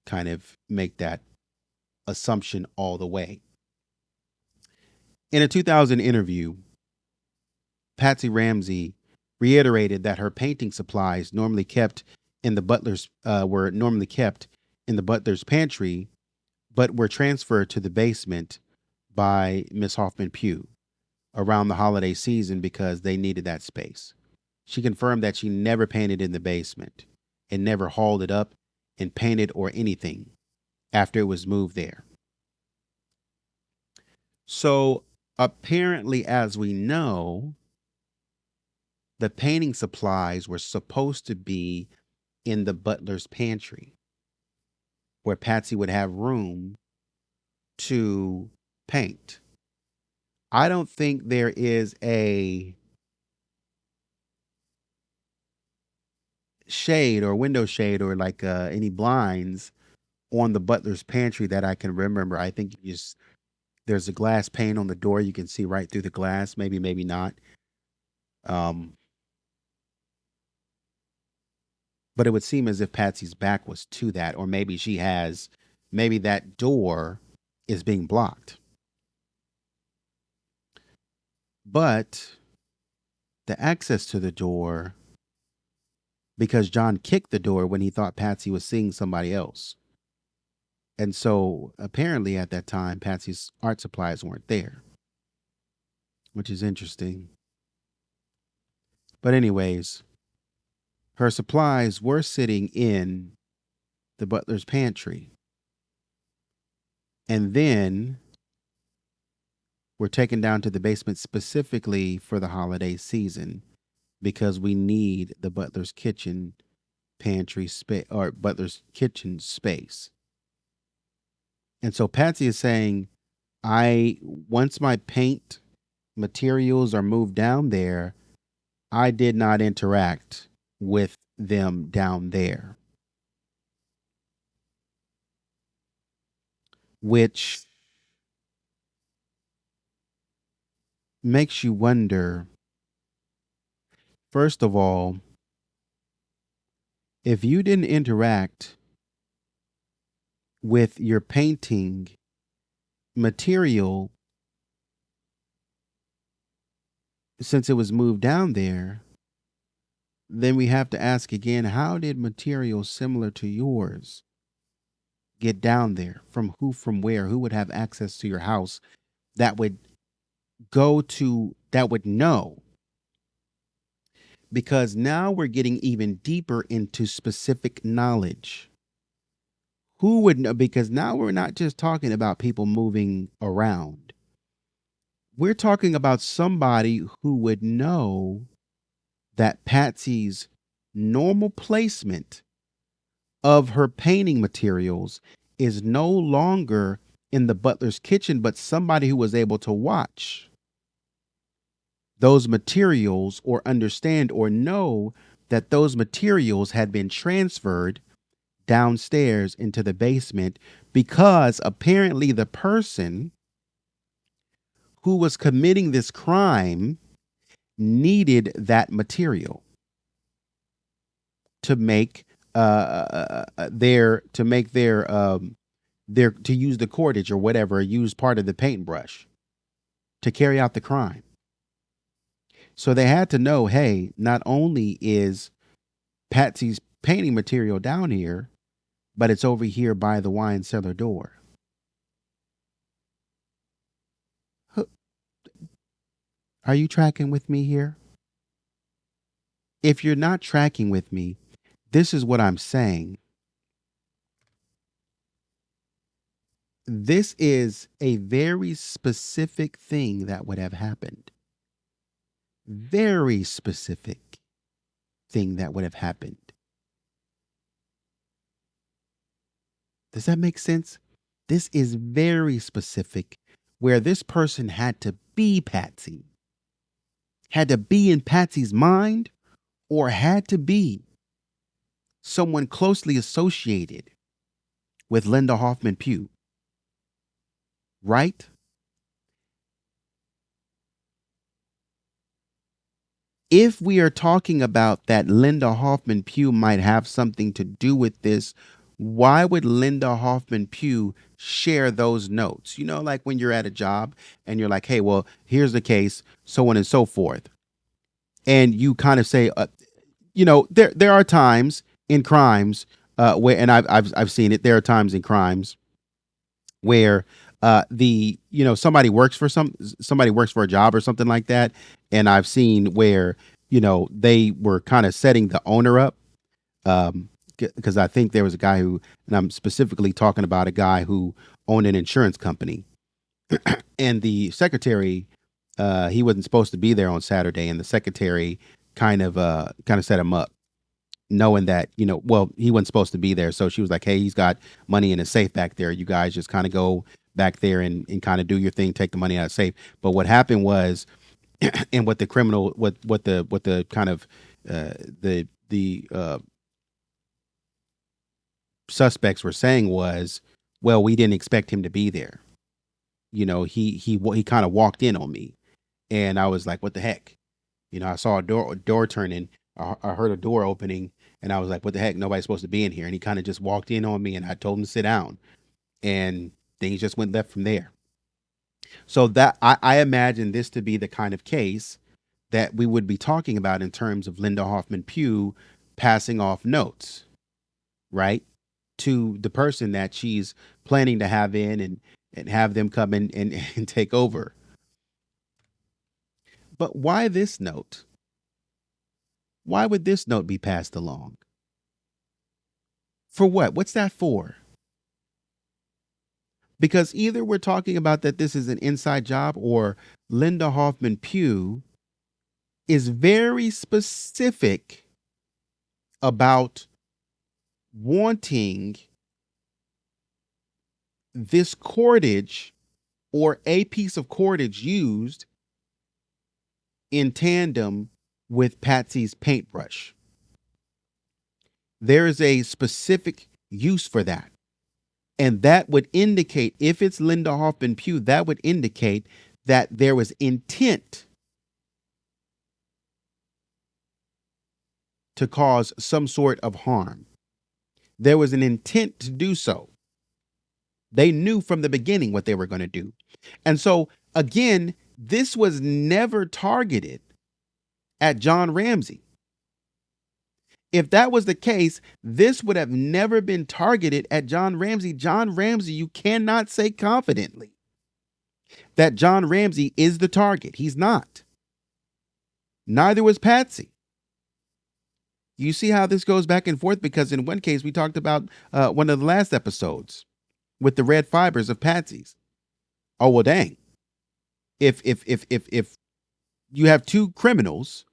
kind of make that assumption all the way. In a 2000 interview, Patsy Ramsey reiterated that her painting supplies normally kept in the butler's were normally kept in the butler's pantry, but were transferred to the basement by Miss Hoffman Pugh around the holiday season because they needed that space. She confirmed that she never painted in the basement and never hauled it up and painted or anything after it was moved there. So apparently, as we know, the painting supplies were supposed to be in the butler's pantry where Patsy would have room to paint. I don't think there is a shade or window shade or like any blinds on the butler's pantry that I can remember. I think there's a glass pane on the door. You can see right through the glass. Maybe not. Um, But it would seem as if Patsy's back was to that, or maybe that door is being blocked. But the access to the door, because John kicked the door when he thought Patsy was seeing somebody else. And so apparently at that time, Patsy's art supplies weren't there, which is interesting. But, anyways, her supplies were sitting in the butler's pantry. And then we're taken down to the basement specifically for the holiday season because we need the butler's kitchen pantry space or butler's kitchen space. And so Patsy is saying, once my paint materials are moved down there, I did not interact with them down there. Which makes you wonder, first of all, if you didn't interact with your painting material since it was moved down there, then we have to ask again, how did material similar to yours get down there? From who, from where? Who would have access to your house that would know? Because now we're getting even deeper into specific knowledge. Who would know? Because now we're not just talking about people moving around. We're talking about somebody who would know that Patsy's normal placement of her painting materials is no longer in the butler's kitchen, but somebody who was able to watch those materials or understand or know that those materials had been transferred downstairs into the basement because apparently the person who was committing this crime needed that material to make their to use the cordage or whatever, use part of the paintbrush to carry out the crime. So they had to know, hey, not only is Patsy's painting material down here, but it's over here by the wine cellar door. Are you tracking with me here? If you're not tracking with me, this is what I'm saying. This is a very specific thing that would have happened. Very specific thing that would have happened. Does that make sense? This is very specific, where this person had to be Patsy, had to be in Patsy's mind, or had to be someone closely associated with Linda Hoffman Pugh. Right? If we are talking about that Linda Hoffman Pugh might have something to do with this, why would Linda Hoffman Pugh share those notes? You know, like when you're at a job and you're like, hey, well, here's the case, so on and so forth. And you kind of say, there are times in crimes where, and I've seen it. There are times in crimes where somebody works for a job or something like that, and I've seen where they were kind of setting the owner up, because I think there was a guy who, and I'm specifically talking about a guy who owned an insurance company, and the secretary, he wasn't supposed to be there on Saturday, and the secretary kind of set him up, knowing that, he wasn't supposed to be there. So she was like, hey, he's got money in a safe back there. You guys just kind of go back there and kind of do your thing, take the money out of the safe. But what happened was, and what the criminal, what the kind of, the suspects were saying was, well, we didn't expect him to be there. He kind of walked in on me, and I was like, what the heck? I saw a door turning. I heard a door opening, And I was like, what the heck? Nobody's supposed to be in here. And he kind of just walked in on me, and I told him to sit down. And things just went left from there. So that I imagine this to be the kind of case that we would be talking about in terms of Linda Hoffman Pugh passing off notes, right? To the person that she's planning to have in, and have them come in and take over. But why this note? Why would this note be passed along? For what? What's that for? Because either we're talking about that this is an inside job, or Linda Hoffman Pugh is very specific about wanting this cordage, or a piece of cordage, used in tandem with Patsy's paintbrush. There is a specific use for that. And that would indicate, if it's Linda Hoffman Pugh, that would indicate that there was intent to cause some sort of harm. There was an intent to do so. They knew from the beginning what they were going to do. And so, again, this was never targeted at John Ramsey. If that was the case, this would have never been targeted at John Ramsey. John Ramsey, you cannot say confidently that John Ramsey is the target. He's not. Neither was Patsy. You see how this goes back and forth? Because in one case, we talked about one of the last episodes with the red fibers of Patsy's. Oh, well, dang. If you have two criminals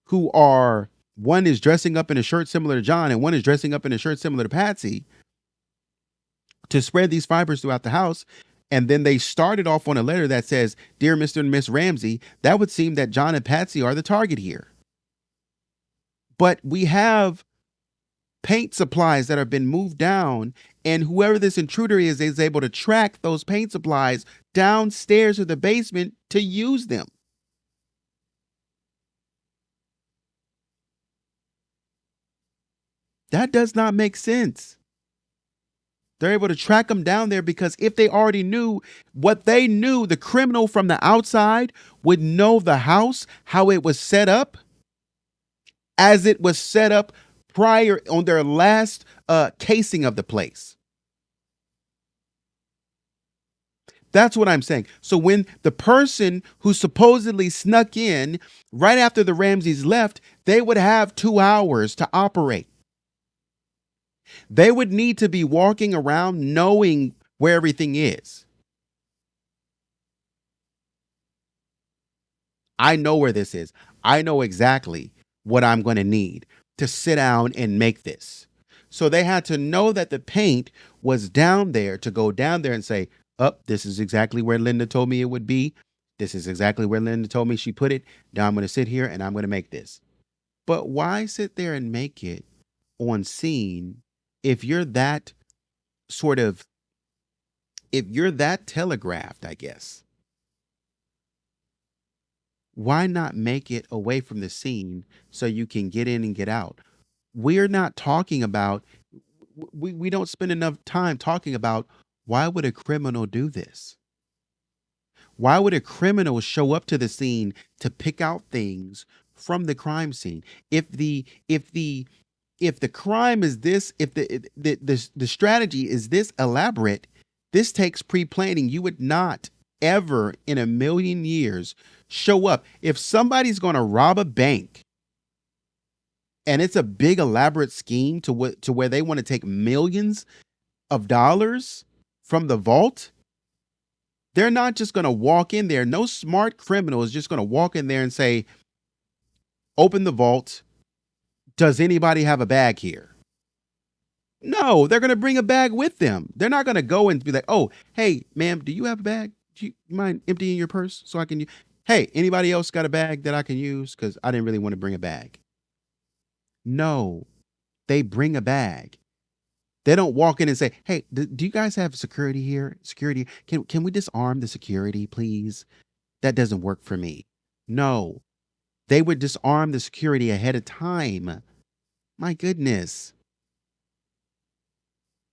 who are, one is dressing up in a shirt similar to John, and one is dressing up in a shirt similar to Patsy, to spread these fibers throughout the house, and then they started off on a letter that says, "Dear Mr. and Miss Ramsey," that would seem that John and Patsy are the target here. But we have paint supplies that have been moved down, and whoever this intruder is able to track those paint supplies downstairs to the basement to use them. That does not make sense. They're able to track them down there because if they already knew what they knew, the criminal from the outside would know the house, how it was set up, as it was set up prior on their last casing of the place. That's what I'm saying. So when the person who supposedly snuck in right after the Ramseys left, they would have 2 hours to operate. They would need to be walking around knowing where everything is. I know where this is. I know exactly what I'm going to need to sit down and make this. So they had to know that the paint was down there, to go down there and say, "Oh, this is exactly where Linda told me it would be. This is exactly where Linda told me she put it. Now I'm going to sit here and I'm going to make this." But why sit there and make it on scene if you're that sort of, if you're that telegraphed, I guess? Why not make it away from the scene so you can get in and get out? We're not talking about, we don't spend enough time talking about, why would a criminal do this? Why would a criminal show up to the scene to pick out things from the crime scene? If the crime is this, if the strategy is this elaborate, this takes pre-planning. You would not ever in a million years show up. If somebody's going to rob a bank and it's a big elaborate scheme to where they want to take millions of dollars from the vault, they're not just going to walk in there. No smart criminal is just going to walk in there and say, "Open the vault. Does anybody have a bag here?" No, they're going to bring a bag with them. They're not going to go and be like, "Oh, hey, ma'am, do you have a bag? Do you mind emptying your purse so I can use? Hey, anybody else got a bag that I can use? Because I didn't really want to bring a bag." No, they bring a bag. They don't walk in and say, "Hey, do you guys have security here? Security, can we disarm the security, please? That doesn't work for me." No, they would disarm the security ahead of time My goodness.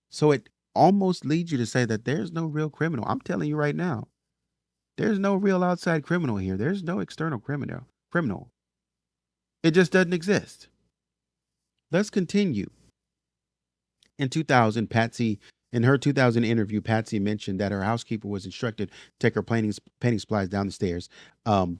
So it almost leads you to say that there's no real criminal. I'm telling you right now, there's no real outside criminal here. There's no external criminal. It just doesn't exist. Let's continue. In 2000, in her 2000 interview, Patsy mentioned that her housekeeper was instructed to take her painting supplies down the stairs. Um,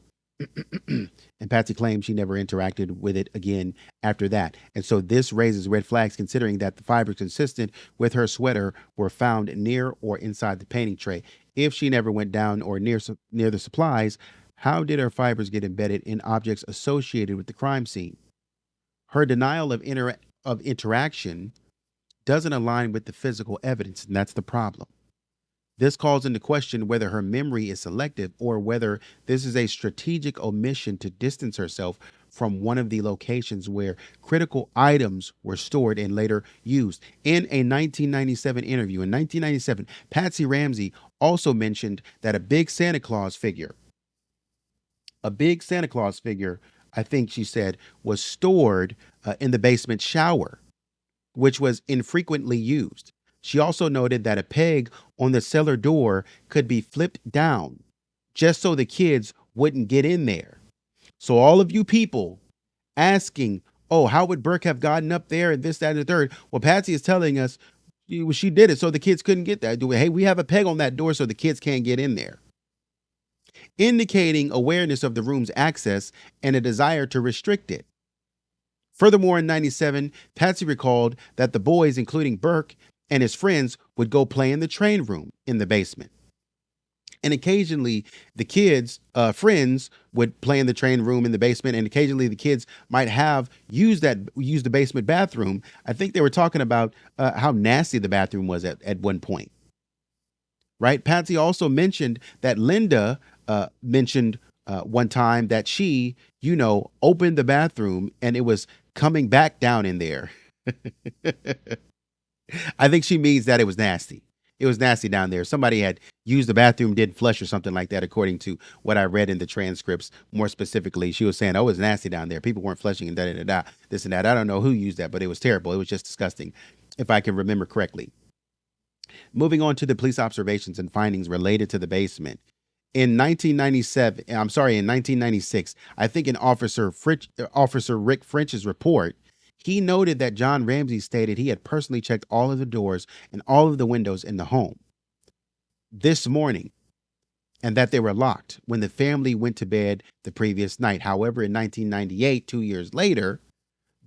and Patsy claimed she never interacted with it again after that. And so this raises red flags considering that the fibers consistent with her sweater were found near or inside the painting tray. If she never went down or near the supplies, how did her fibers get embedded in objects associated with the crime scene? Her denial of interaction doesn't align with the physical evidence, and that's the problem. This calls into question whether her memory is selective or whether this is a strategic omission to distance herself from one of the locations where critical items were stored and later used. In a 1997 interview, in 1997, Patsy Ramsey also mentioned that a big Santa Claus figure, I think she said, was stored in the basement shower, which was infrequently used. She also noted that a peg on the cellar door could be flipped down just so the kids wouldn't get in there. So all of you people asking, oh, how would Burke have gotten up there and this, that, and the third? Well, Patsy is telling us she did it so the kids couldn't get there. Hey, we have a peg on that door so the kids can't get in there, indicating awareness of the room's access and a desire to restrict it. Furthermore, in 97, Patsy recalled that the boys, including Burke and his friends, would go play in the train room in the basement. And occasionally the kids, friends would play in the train room in the basement. And occasionally the kids might have used the basement bathroom. I think they were talking about how nasty the bathroom was at one point. Right. Patsy also mentioned that Linda mentioned one time that she, opened the bathroom and it was coming back down in there. I think she means that it was nasty. It was nasty down there. Somebody had used the bathroom, didn't flush or something like that, according to what I read in the transcripts. More specifically, she was saying, oh, it was nasty down there. People weren't flushing and da-da-da-da, this and that. I don't know who used that, but it was terrible. It was just disgusting, if I can remember correctly. Moving on to the police observations and findings related to the basement. In 1996, I think in Officer Rick French's report, he noted that John Ramsey stated he had personally checked all of the doors and all of the windows in the home this morning and that they were locked when the family went to bed the previous night. However, in 1998, 2 years later,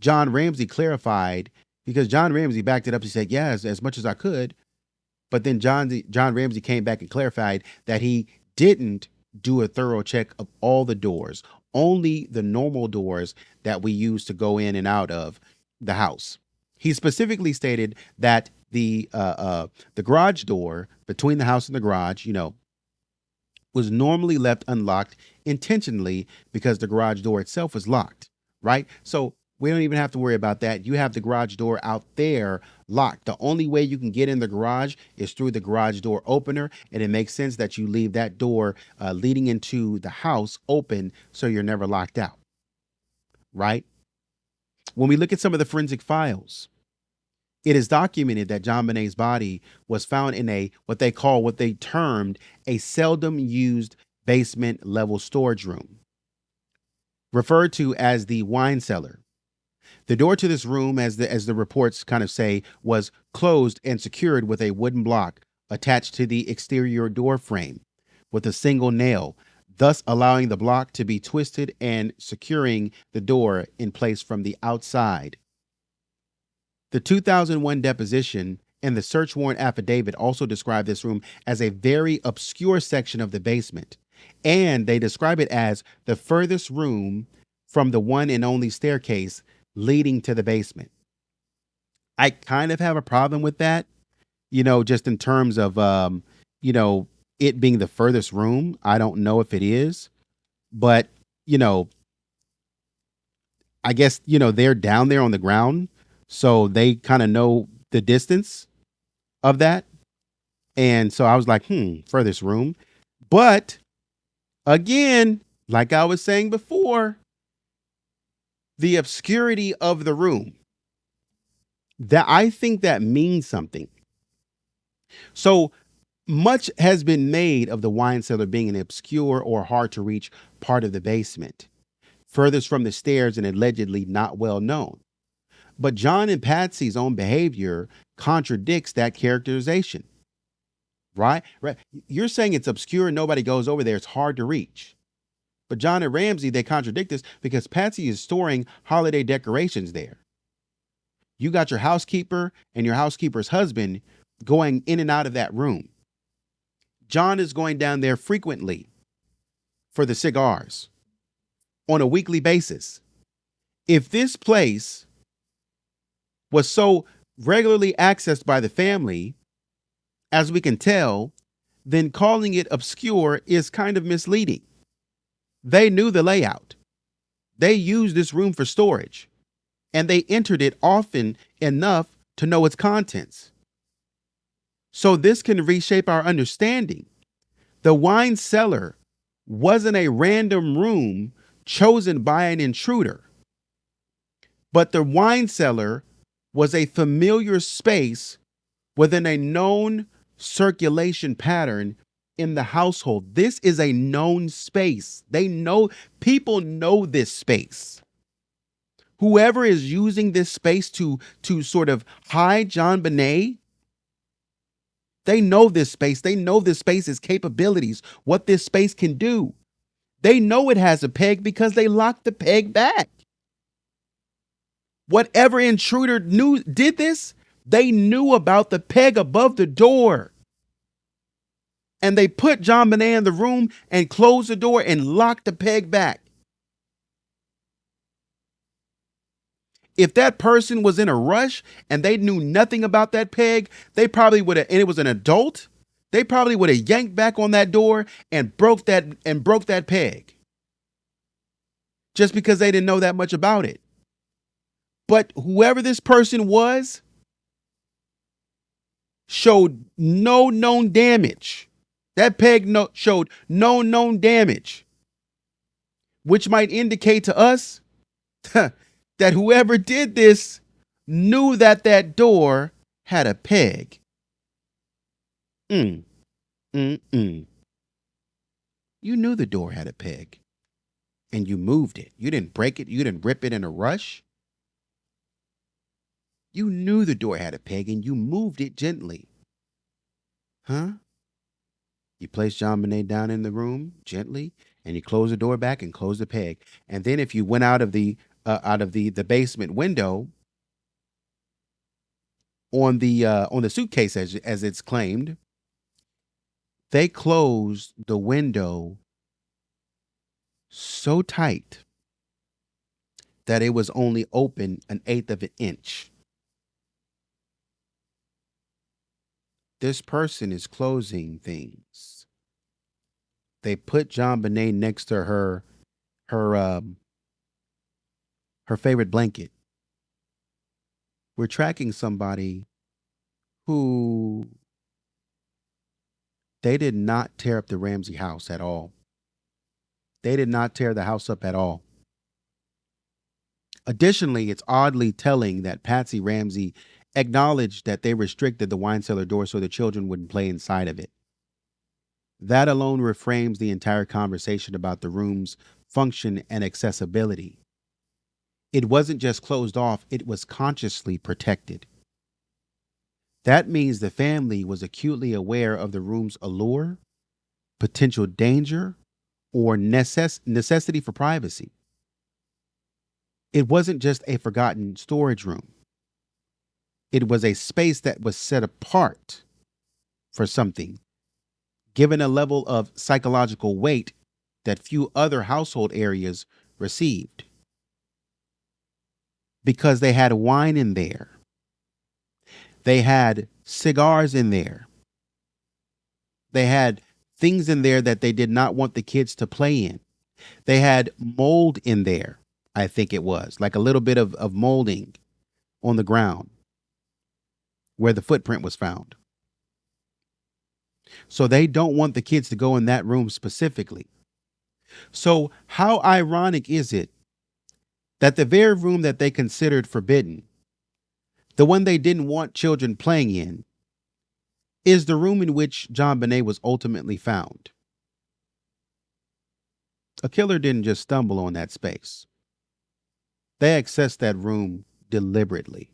John Ramsey clarified, because John Ramsey backed it up. He said, yeah, as much as I could. But then John Ramsey came back and clarified that he didn't do a thorough check of all the doors, only the normal doors that we use to go in and out of the house. He specifically stated that the garage door between the house and the garage, was normally left unlocked intentionally because the garage door itself was locked, right? So we don't even have to worry about that. You have the garage door out there locked. The only way you can get in the garage is through the garage door opener. And it makes sense that you leave that door leading into the house open so you're never locked out, right? When we look at some of the forensic files, it is documented that JonBenet's body was found in what they termed a seldom used basement level storage room, referred to as the wine cellar. The door to this room, as the reports kind of say, was closed and secured with a wooden block attached to the exterior door frame with a single nail, thus allowing the block to be twisted and securing the door in place from the outside. The 2001 deposition and the search warrant affidavit also describe this room as a very obscure section of the basement, and they describe it as the furthest room from the one and only staircase leading to the basement. I kind of have a problem with that, just in terms of, it being the furthest room. I don't know if it is, but, I guess, they're down there on the ground, so they kind of know the distance of that. And so I was like, furthest room. But again, like I was saying before, the obscurity of the room. That I think that means something. So much has been made of the wine cellar being an obscure or hard to reach part of the basement, furthest from the stairs and allegedly not well known. But John and Patsy's own behavior contradicts that characterization, right? Right. You're saying it's obscure and nobody goes over there. It's hard to reach. But John and Ramsey, they contradict this because Patsy is storing holiday decorations there. You got your housekeeper and your housekeeper's husband going in and out of that room. John is going down there frequently for the cigars on a weekly basis. If this place was so regularly accessed by the family, as we can tell, then calling it obscure is kind of misleading. They knew the layout. They used this room for storage, and they entered it often enough to know its contents. So this can reshape our understanding. The wine cellar wasn't a random room chosen by an intruder, but the wine cellar was a familiar space within a known circulation pattern in the household. This is a known space. People know this space. Whoever is using this space to sort of hide JonBenet, they know this space. They know this space's capabilities, what this space can do. They know it has a peg because they locked the peg back. Whatever intruder did this, they knew about the peg above the door. And they put JonBenet in the room and closed the door and locked the peg back. If that person was in a rush and they knew nothing about that peg, they probably would have, and it was an adult, they probably would have yanked back on that door and broke that peg. Just because they didn't know that much about it. But whoever this person was showed no known damage. That peg showed no known damage, which might indicate to us that whoever did this knew that door had a peg. You knew the door had a peg, and you moved it. You didn't break it. You didn't rip it in a rush. You knew the door had a peg, and you moved it gently. Huh? You placed JonBenet down in the room gently, and you closed the door back and closed the peg. And then if you went out of the basement window on the suitcase, as it's claimed, they closed the window so tight that it was only open 1/8 of an inch. This person is closing things. They put JonBenet next to her favorite blanket. We're tracking somebody who they did not tear up the Ramsey house at all. They did not tear the house up at all. Additionally, it's oddly telling that Patsy Ramsey acknowledged that they restricted the wine cellar door so the children wouldn't play inside of it. That alone reframes the entire conversation about the room's function and accessibility. It wasn't just closed off, it was consciously protected. That means the family was acutely aware of the room's allure, potential danger, or necessity for privacy. It wasn't just a forgotten storage room. It was a space that was set apart for something, given a level of psychological weight that few other household areas received. Because they had wine in there. They had cigars in there. They had things in there that they did not want the kids to play in. They had mold in there, I think it was, like a little bit of molding on the ground where the footprint was found. So they don't want the kids to go in that room specifically. So how ironic is it that the very room that they considered forbidden, The one they didn't want children playing in is the room in which JonBenet was ultimately found. A killer didn't just stumble on that space. They accessed that room deliberately.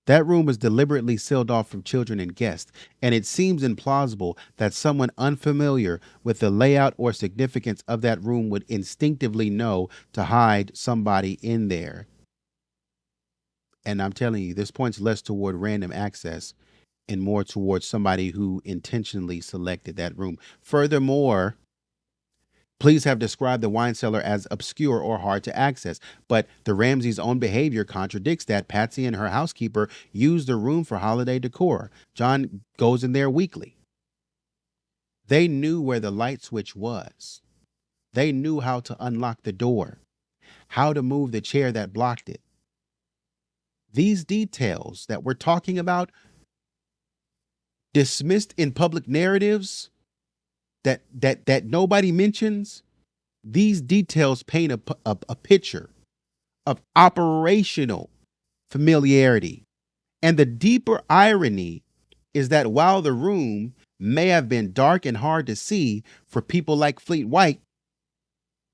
That room was deliberately sealed off from children and guests, and it seems implausible that someone unfamiliar with the layout or significance of that room would instinctively know to hide somebody in there. And I'm telling you, this points less toward random access and more towards somebody who intentionally selected that room. Furthermore, police have described the wine cellar as obscure or hard to access, but the Ramseys' own behavior contradicts that. Patsy and her housekeeper use the room for holiday decor. John goes in there weekly. They knew where the light switch was. They knew how to unlock the door, how to move the chair that blocked it. These details that we're talking about, dismissed in public narratives that nobody mentions, these details paint a picture of operational familiarity. And the deeper irony is that while the room may have been dark and hard to see for people like Fleet White,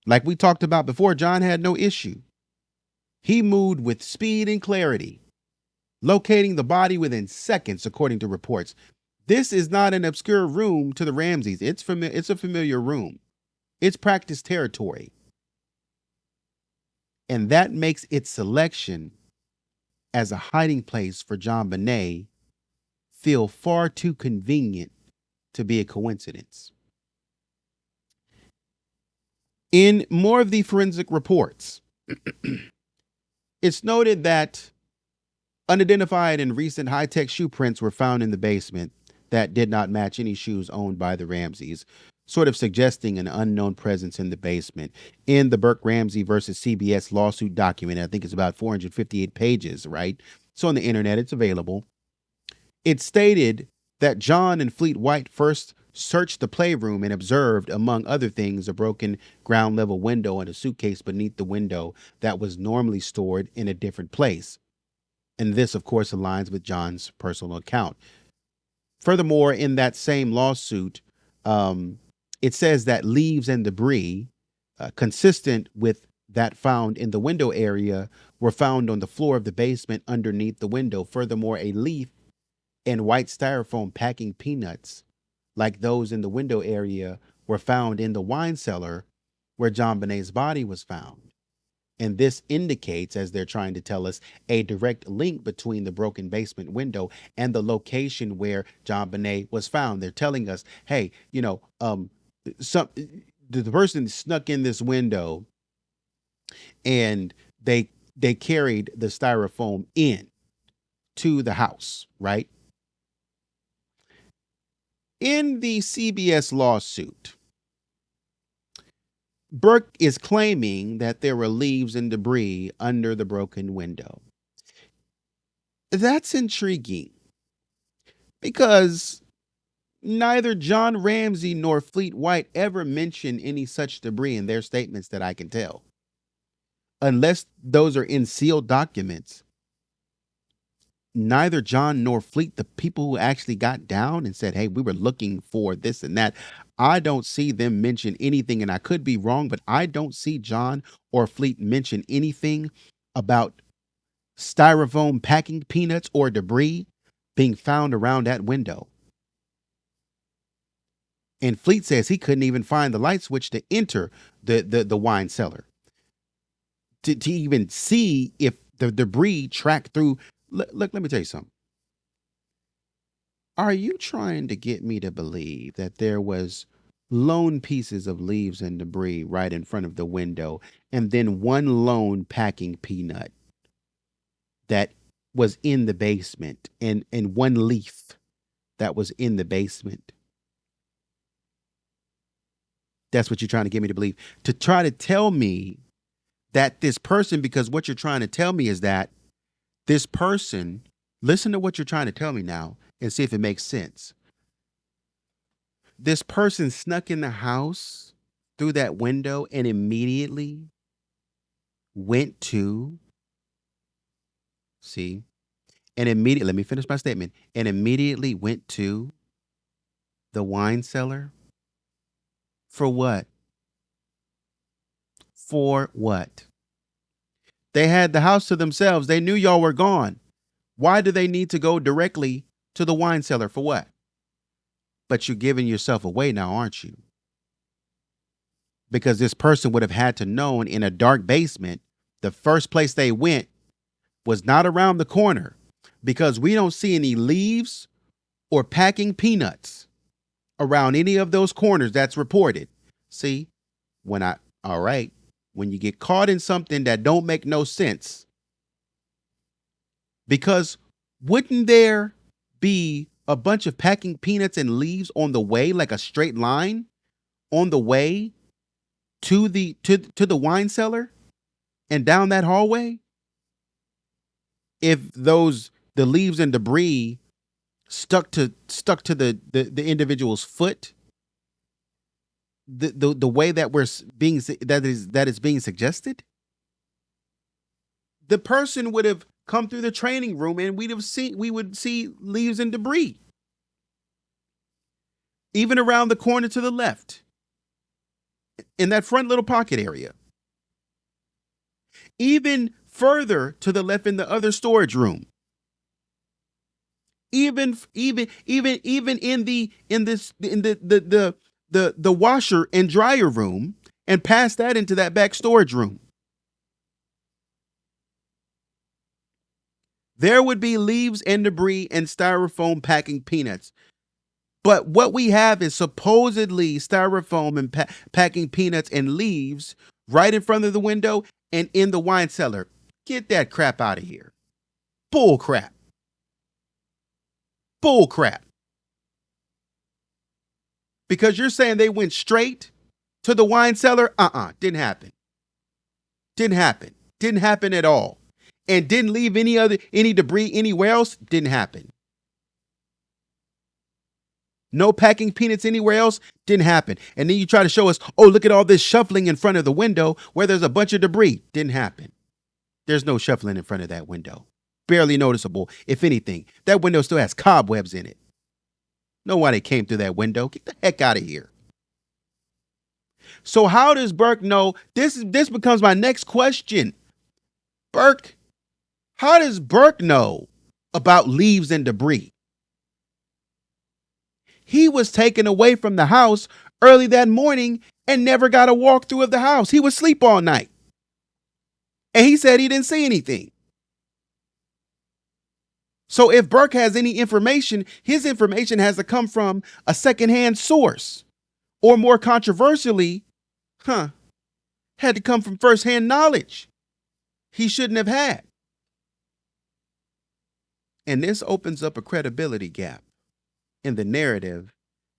like we talked about before, John had no issue. He moved with speed and clarity, locating the body within seconds, according to reports. This is not an obscure room to the Ramseys. It's a familiar room. It's practice territory. And that makes its selection as a hiding place for JonBenet feel far too convenient to be a coincidence. In more of the forensic reports, it's noted that unidentified and recent high-tech shoe prints were found in the basement that did not match any shoes owned by the Ramseys, sort of suggesting an unknown presence in the basement. In the Burke Ramsey versus CBS lawsuit document, I think it's about 458 pages, right? So on the internet, it's available. It stated that John and Fleet White first searched the playroom and observed, among other things, a broken ground level window and a suitcase beneath the window that was normally stored in a different place. And this, of course, aligns with John's personal account. Furthermore, in that same lawsuit, it says that leaves and debris consistent with that found in the window area were found on the floor of the basement underneath the window. Furthermore, a leaf and white styrofoam packing peanuts like those in the window area were found in the wine cellar where JonBenet's body was found. And this indicates, as they're trying to tell us, a direct link between the broken basement window and the location where JonBenet was found. They're telling us, hey, the person snuck in this window and they carried the styrofoam in to the house, right? In the CBS lawsuit, Burke is claiming that there were leaves and debris under the broken window. That's intriguing because neither John Ramsey nor Fleet White ever mention any such debris in their statements that I can tell. Unless those are in sealed documents, neither John nor Fleet, the people who actually got down and said, hey, we were looking for this and that, I don't see them mention anything, and I could be wrong, but I don't see John or Fleet mention anything about styrofoam packing peanuts or debris being found around that window. And Fleet says he couldn't even find the light switch to enter the wine cellar to even see if the debris tracked through. Look, let me tell you something. Are you trying to get me to believe that there was lone pieces of leaves and debris right in front of the window and then one lone packing peanut that was in the basement and one leaf that was in the basement? That's what you're trying to get me to believe. To try to tell me that this person, because what you're trying to tell me is that this person, listen to what you're trying to tell me now and see if it makes sense. This person snuck in the house through that window and immediately went to See? And immediately, let me finish my statement. And immediately went to the wine cellar. For what? For what? They had the house to themselves. They knew y'all were gone. Why do they need to go directly to the wine cellar? For what? But you're giving yourself away now, aren't you? Because this person would have had to known in a dark basement, the first place they went was not around the corner, because we don't see any leaves or packing peanuts around any of those corners that's reported. See, all right, when you get caught in something that don't make no sense, because wouldn't there be a bunch of packing peanuts and leaves on the way, like a straight line on the way to the wine cellar and down that hallway? If the leaves and debris stuck to the individual's foot, the way that that is being suggested, the person would have come through the training room and we would see leaves and debris, even around the corner to the left, in that front little pocket area, even further to the left in the other storage room, even in the washer and dryer room, and past that into that back storage room. There would be leaves and debris and styrofoam packing peanuts. But what we have is supposedly styrofoam and packing peanuts and leaves right in front of the window and in the wine cellar. Get that crap out of here. Bull crap. Bull crap. Because you're saying they went straight to the wine cellar? Didn't happen. Didn't happen. Didn't happen at all. And didn't leave any debris anywhere else? Didn't happen. No packing peanuts anywhere else? Didn't happen. And then you try to show us, oh, look at all this shuffling in front of the window where there's a bunch of debris. Didn't happen. There's no shuffling in front of that window. Barely noticeable. If anything, that window still has cobwebs in it. Nobody came through that window. Get the heck out of here. So how does Burke know? This becomes my next question. Burke, how does Burke know about leaves and debris? He was taken away from the house early that morning and never got a walkthrough of the house. He was asleep all night. And he said he didn't see anything. So if Burke has any information, his information has to come from a secondhand source. Or more controversially, had to come from firsthand knowledge he shouldn't have had. And this opens up a credibility gap in the narrative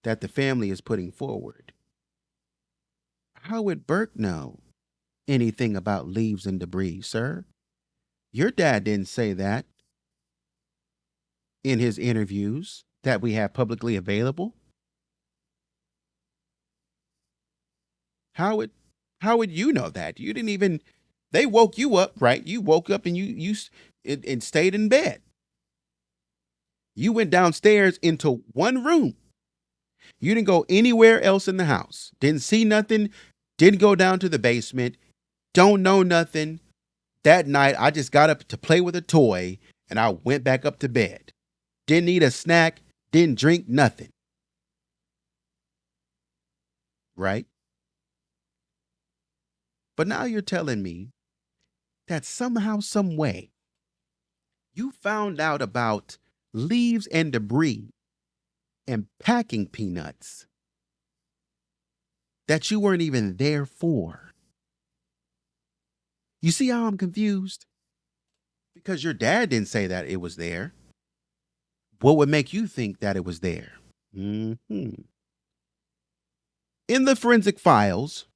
that the family is putting forward. How would Burke know anything about leaves and debris, sir? Your dad didn't say that in his interviews that we have publicly available. How would you know that? You didn't even, they woke you up, right? You woke up and you stayed in bed. You went downstairs into one room. You didn't go anywhere else in the house. Didn't see nothing. Didn't go down to the basement. Don't know nothing. That night, I just got up to play with a toy and I went back up to bed. Didn't eat a snack. Didn't drink nothing. Right? But now you're telling me that somehow, some way, you found out about leaves and debris and packing peanuts that you weren't even there for. You see how I'm confused? Because your dad didn't say that it was there. What would make you think that it was there? In the forensic files,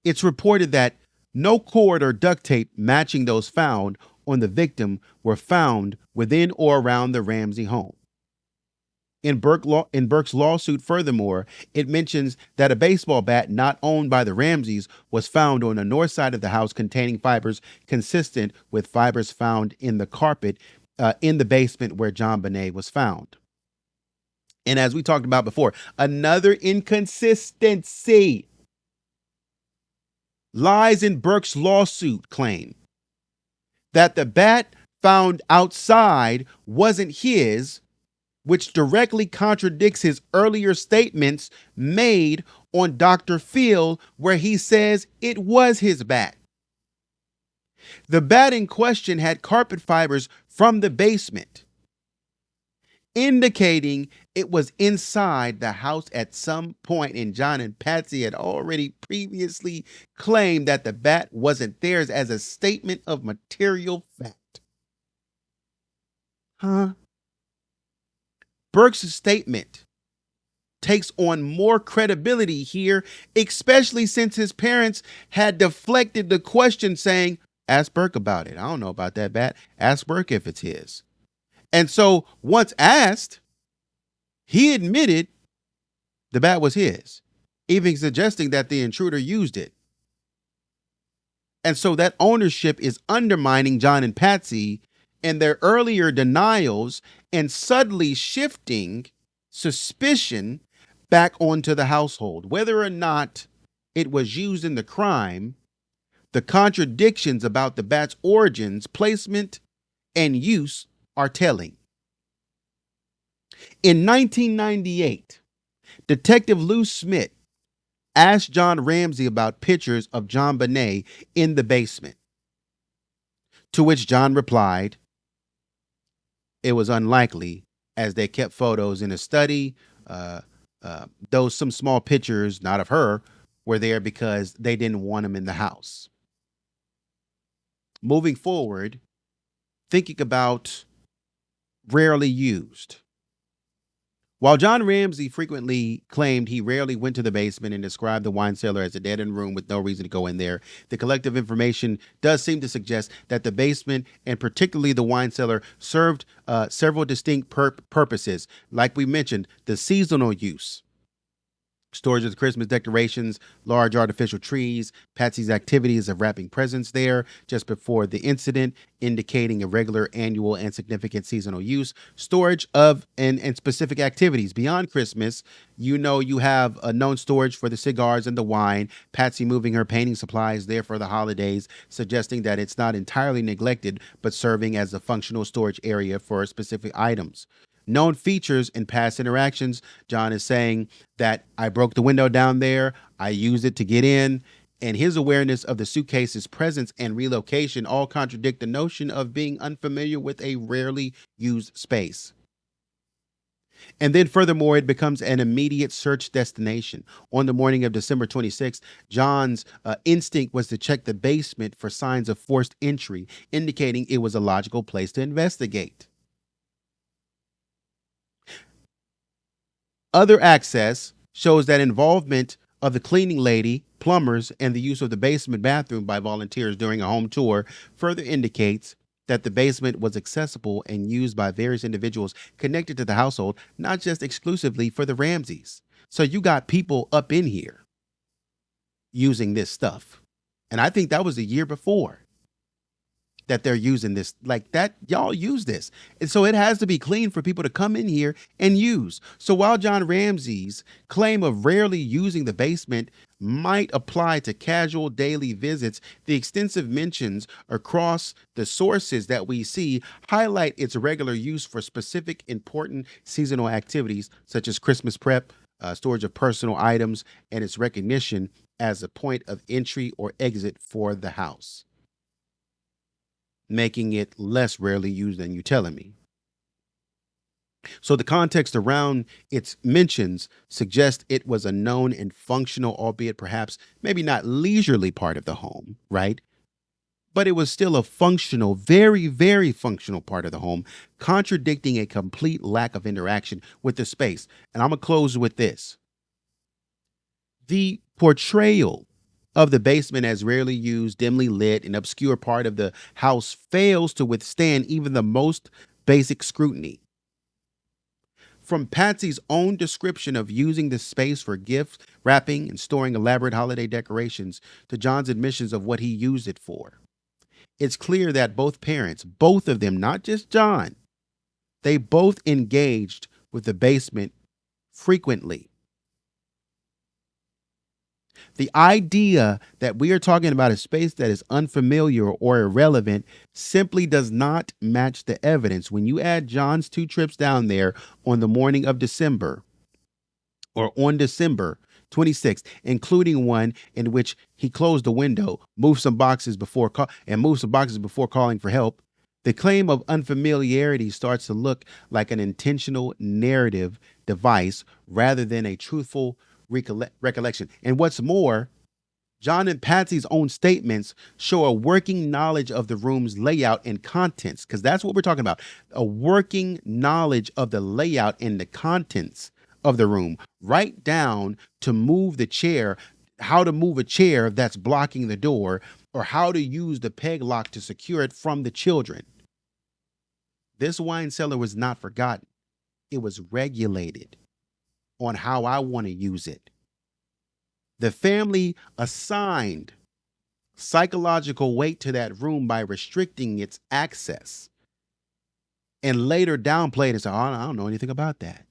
it's reported that no cord or duct tape matching those found on the victim were found within or around the Ramsey home. In Burke's lawsuit, furthermore, it mentions that a baseball bat not owned by the Ramseys was found on the north side of the house containing fibers consistent with fibers found in the carpet in the basement where JonBenet was found. And as we talked about before, another inconsistency lies in Burke's lawsuit claim that the bat found outside wasn't his, which directly contradicts his earlier statements made on Dr. Phil, where he says it was his bat. The bat in question had carpet fibers from the basement, indicating it was inside the house at some point, and John and Patsy had already previously claimed that the bat wasn't theirs as a statement of material fact. Burke's statement takes on more credibility here, especially since his parents had deflected the question saying, ask Burke about it. I don't know about that bat. Ask Burke if it's his. And so once asked, he admitted the bat was his, even suggesting that the intruder used it. And so that ownership is undermining John and Patsy and their earlier denials and subtly shifting suspicion back onto the household. Whether or not it was used in the crime, the contradictions about the bat's origins, placement, and use are telling. In 1998, Detective Lou Smith asked John Ramsey about pictures of JonBenet in the basement, to which John replied, it was unlikely, as they kept photos in a study. Those some small pictures, not of her, were there because they didn't want them in the house. Moving forward, thinking about rarely used. While John Ramsey frequently claimed he rarely went to the basement and described the wine cellar as a dead-end room with no reason to go in there, the collective information does seem to suggest that the basement, and particularly the wine cellar, served several distinct purposes. Like we mentioned, the seasonal use, storage of Christmas decorations, large artificial trees, Patsy's activities of wrapping presents there just before the incident, indicating a regular, annual, and significant seasonal use, storage of and specific activities beyond Christmas. You know, you have a known storage for the cigars and the wine, Patsy moving her painting supplies there for the holidays, suggesting that it's not entirely neglected, but serving as a functional storage area for specific items. Known features in past interactions, John is saying that I broke the window down there, I used it to get in, and his awareness of the suitcase's presence and relocation all contradict the notion of being unfamiliar with a rarely used space. And then furthermore, it becomes an immediate search destination. On the morning of December 26th, John's instinct was to check the basement for signs of forced entry, indicating it was a logical place to investigate. Other access shows that involvement of the cleaning lady, plumbers, and the use of the basement bathroom by volunteers during a home tour further indicates that the basement was accessible and used by various individuals connected to the household, not just exclusively for the Ramseys. So you got people up in here using this stuff. And I think that was a year before that they're using this, like that. Y'all use this. And so it has to be clean for people to come in here and use. So while John Ramsey's claim of rarely using the basement might apply to casual daily visits, the extensive mentions across the sources that we see highlight its regular use for specific important seasonal activities such as Christmas prep, storage of personal items, and its recognition as a point of entry or exit for the house, making it less rarely used than you telling me. So the context around its mentions suggests it was a known and functional, albeit perhaps maybe not leisurely part of the home, right? But it was still a functional, very, very functional part of the home, contradicting a complete lack of interaction with the space. And I'm going to close with this. The portrayal of the basement as rarely used, dimly lit, and obscure part of the house fails to withstand even the most basic scrutiny. From Patsy's own description of using the space for gift wrapping and storing elaborate holiday decorations to John's admissions of what he used it for, it's clear that both parents, both of them, not just John, they both engaged with the basement frequently. The idea that we are talking about a space that is unfamiliar or irrelevant simply does not match the evidence. When you add John's 2 trips down there on the morning of December, or on December 26th, including one in which he closed the window, moved some boxes before calling for help, the claim of unfamiliarity starts to look like an intentional narrative device rather than a truthful recollection. And what's more, John and Patsy's own statements show a working knowledge of the room's layout and contents, because that's what we're talking about. A working knowledge of the layout and the contents of the room, right down to move the chair, how to move a chair that's blocking the door, or how to use the peg lock to secure it from the children. This wine cellar was not forgotten. It was regulated on how I want to use it. The family assigned psychological weight to that room by restricting its access, and later downplayed and said, "Oh, I don't know anything about that."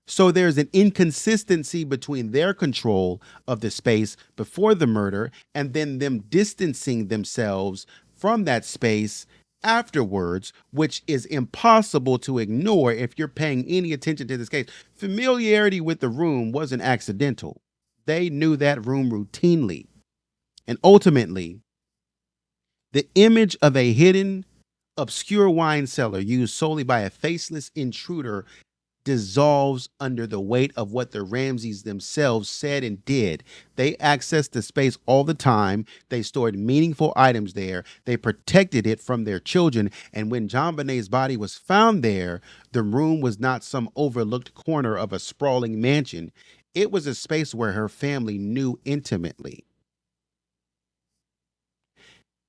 So there's an inconsistency between their control of the space before the murder and then them distancing themselves from that space afterwards, which is impossible to ignore if you're paying any attention to this case. Familiarity with the room wasn't accidental. They knew that room routinely. And ultimately, the image of a hidden, obscure wine cellar used solely by a faceless intruder dissolves under the weight of what the Ramseys themselves said and did. They accessed the space all the time. They stored meaningful items there. They protected it from their children. And when JonBenet's body was found there, the room was not some overlooked corner of a sprawling mansion. It was a space where her family knew intimately.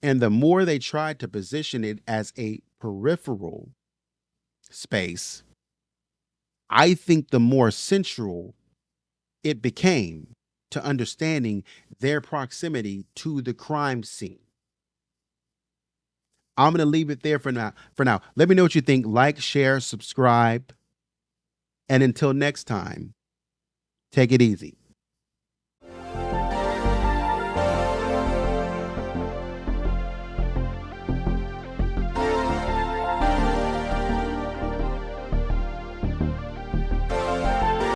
And the more they tried to position it as a peripheral space, I think the more central it became to understanding their proximity to the crime scene. I'm going to leave it there for now. Let me know what you think. Like, share, subscribe. And until next time, take it easy.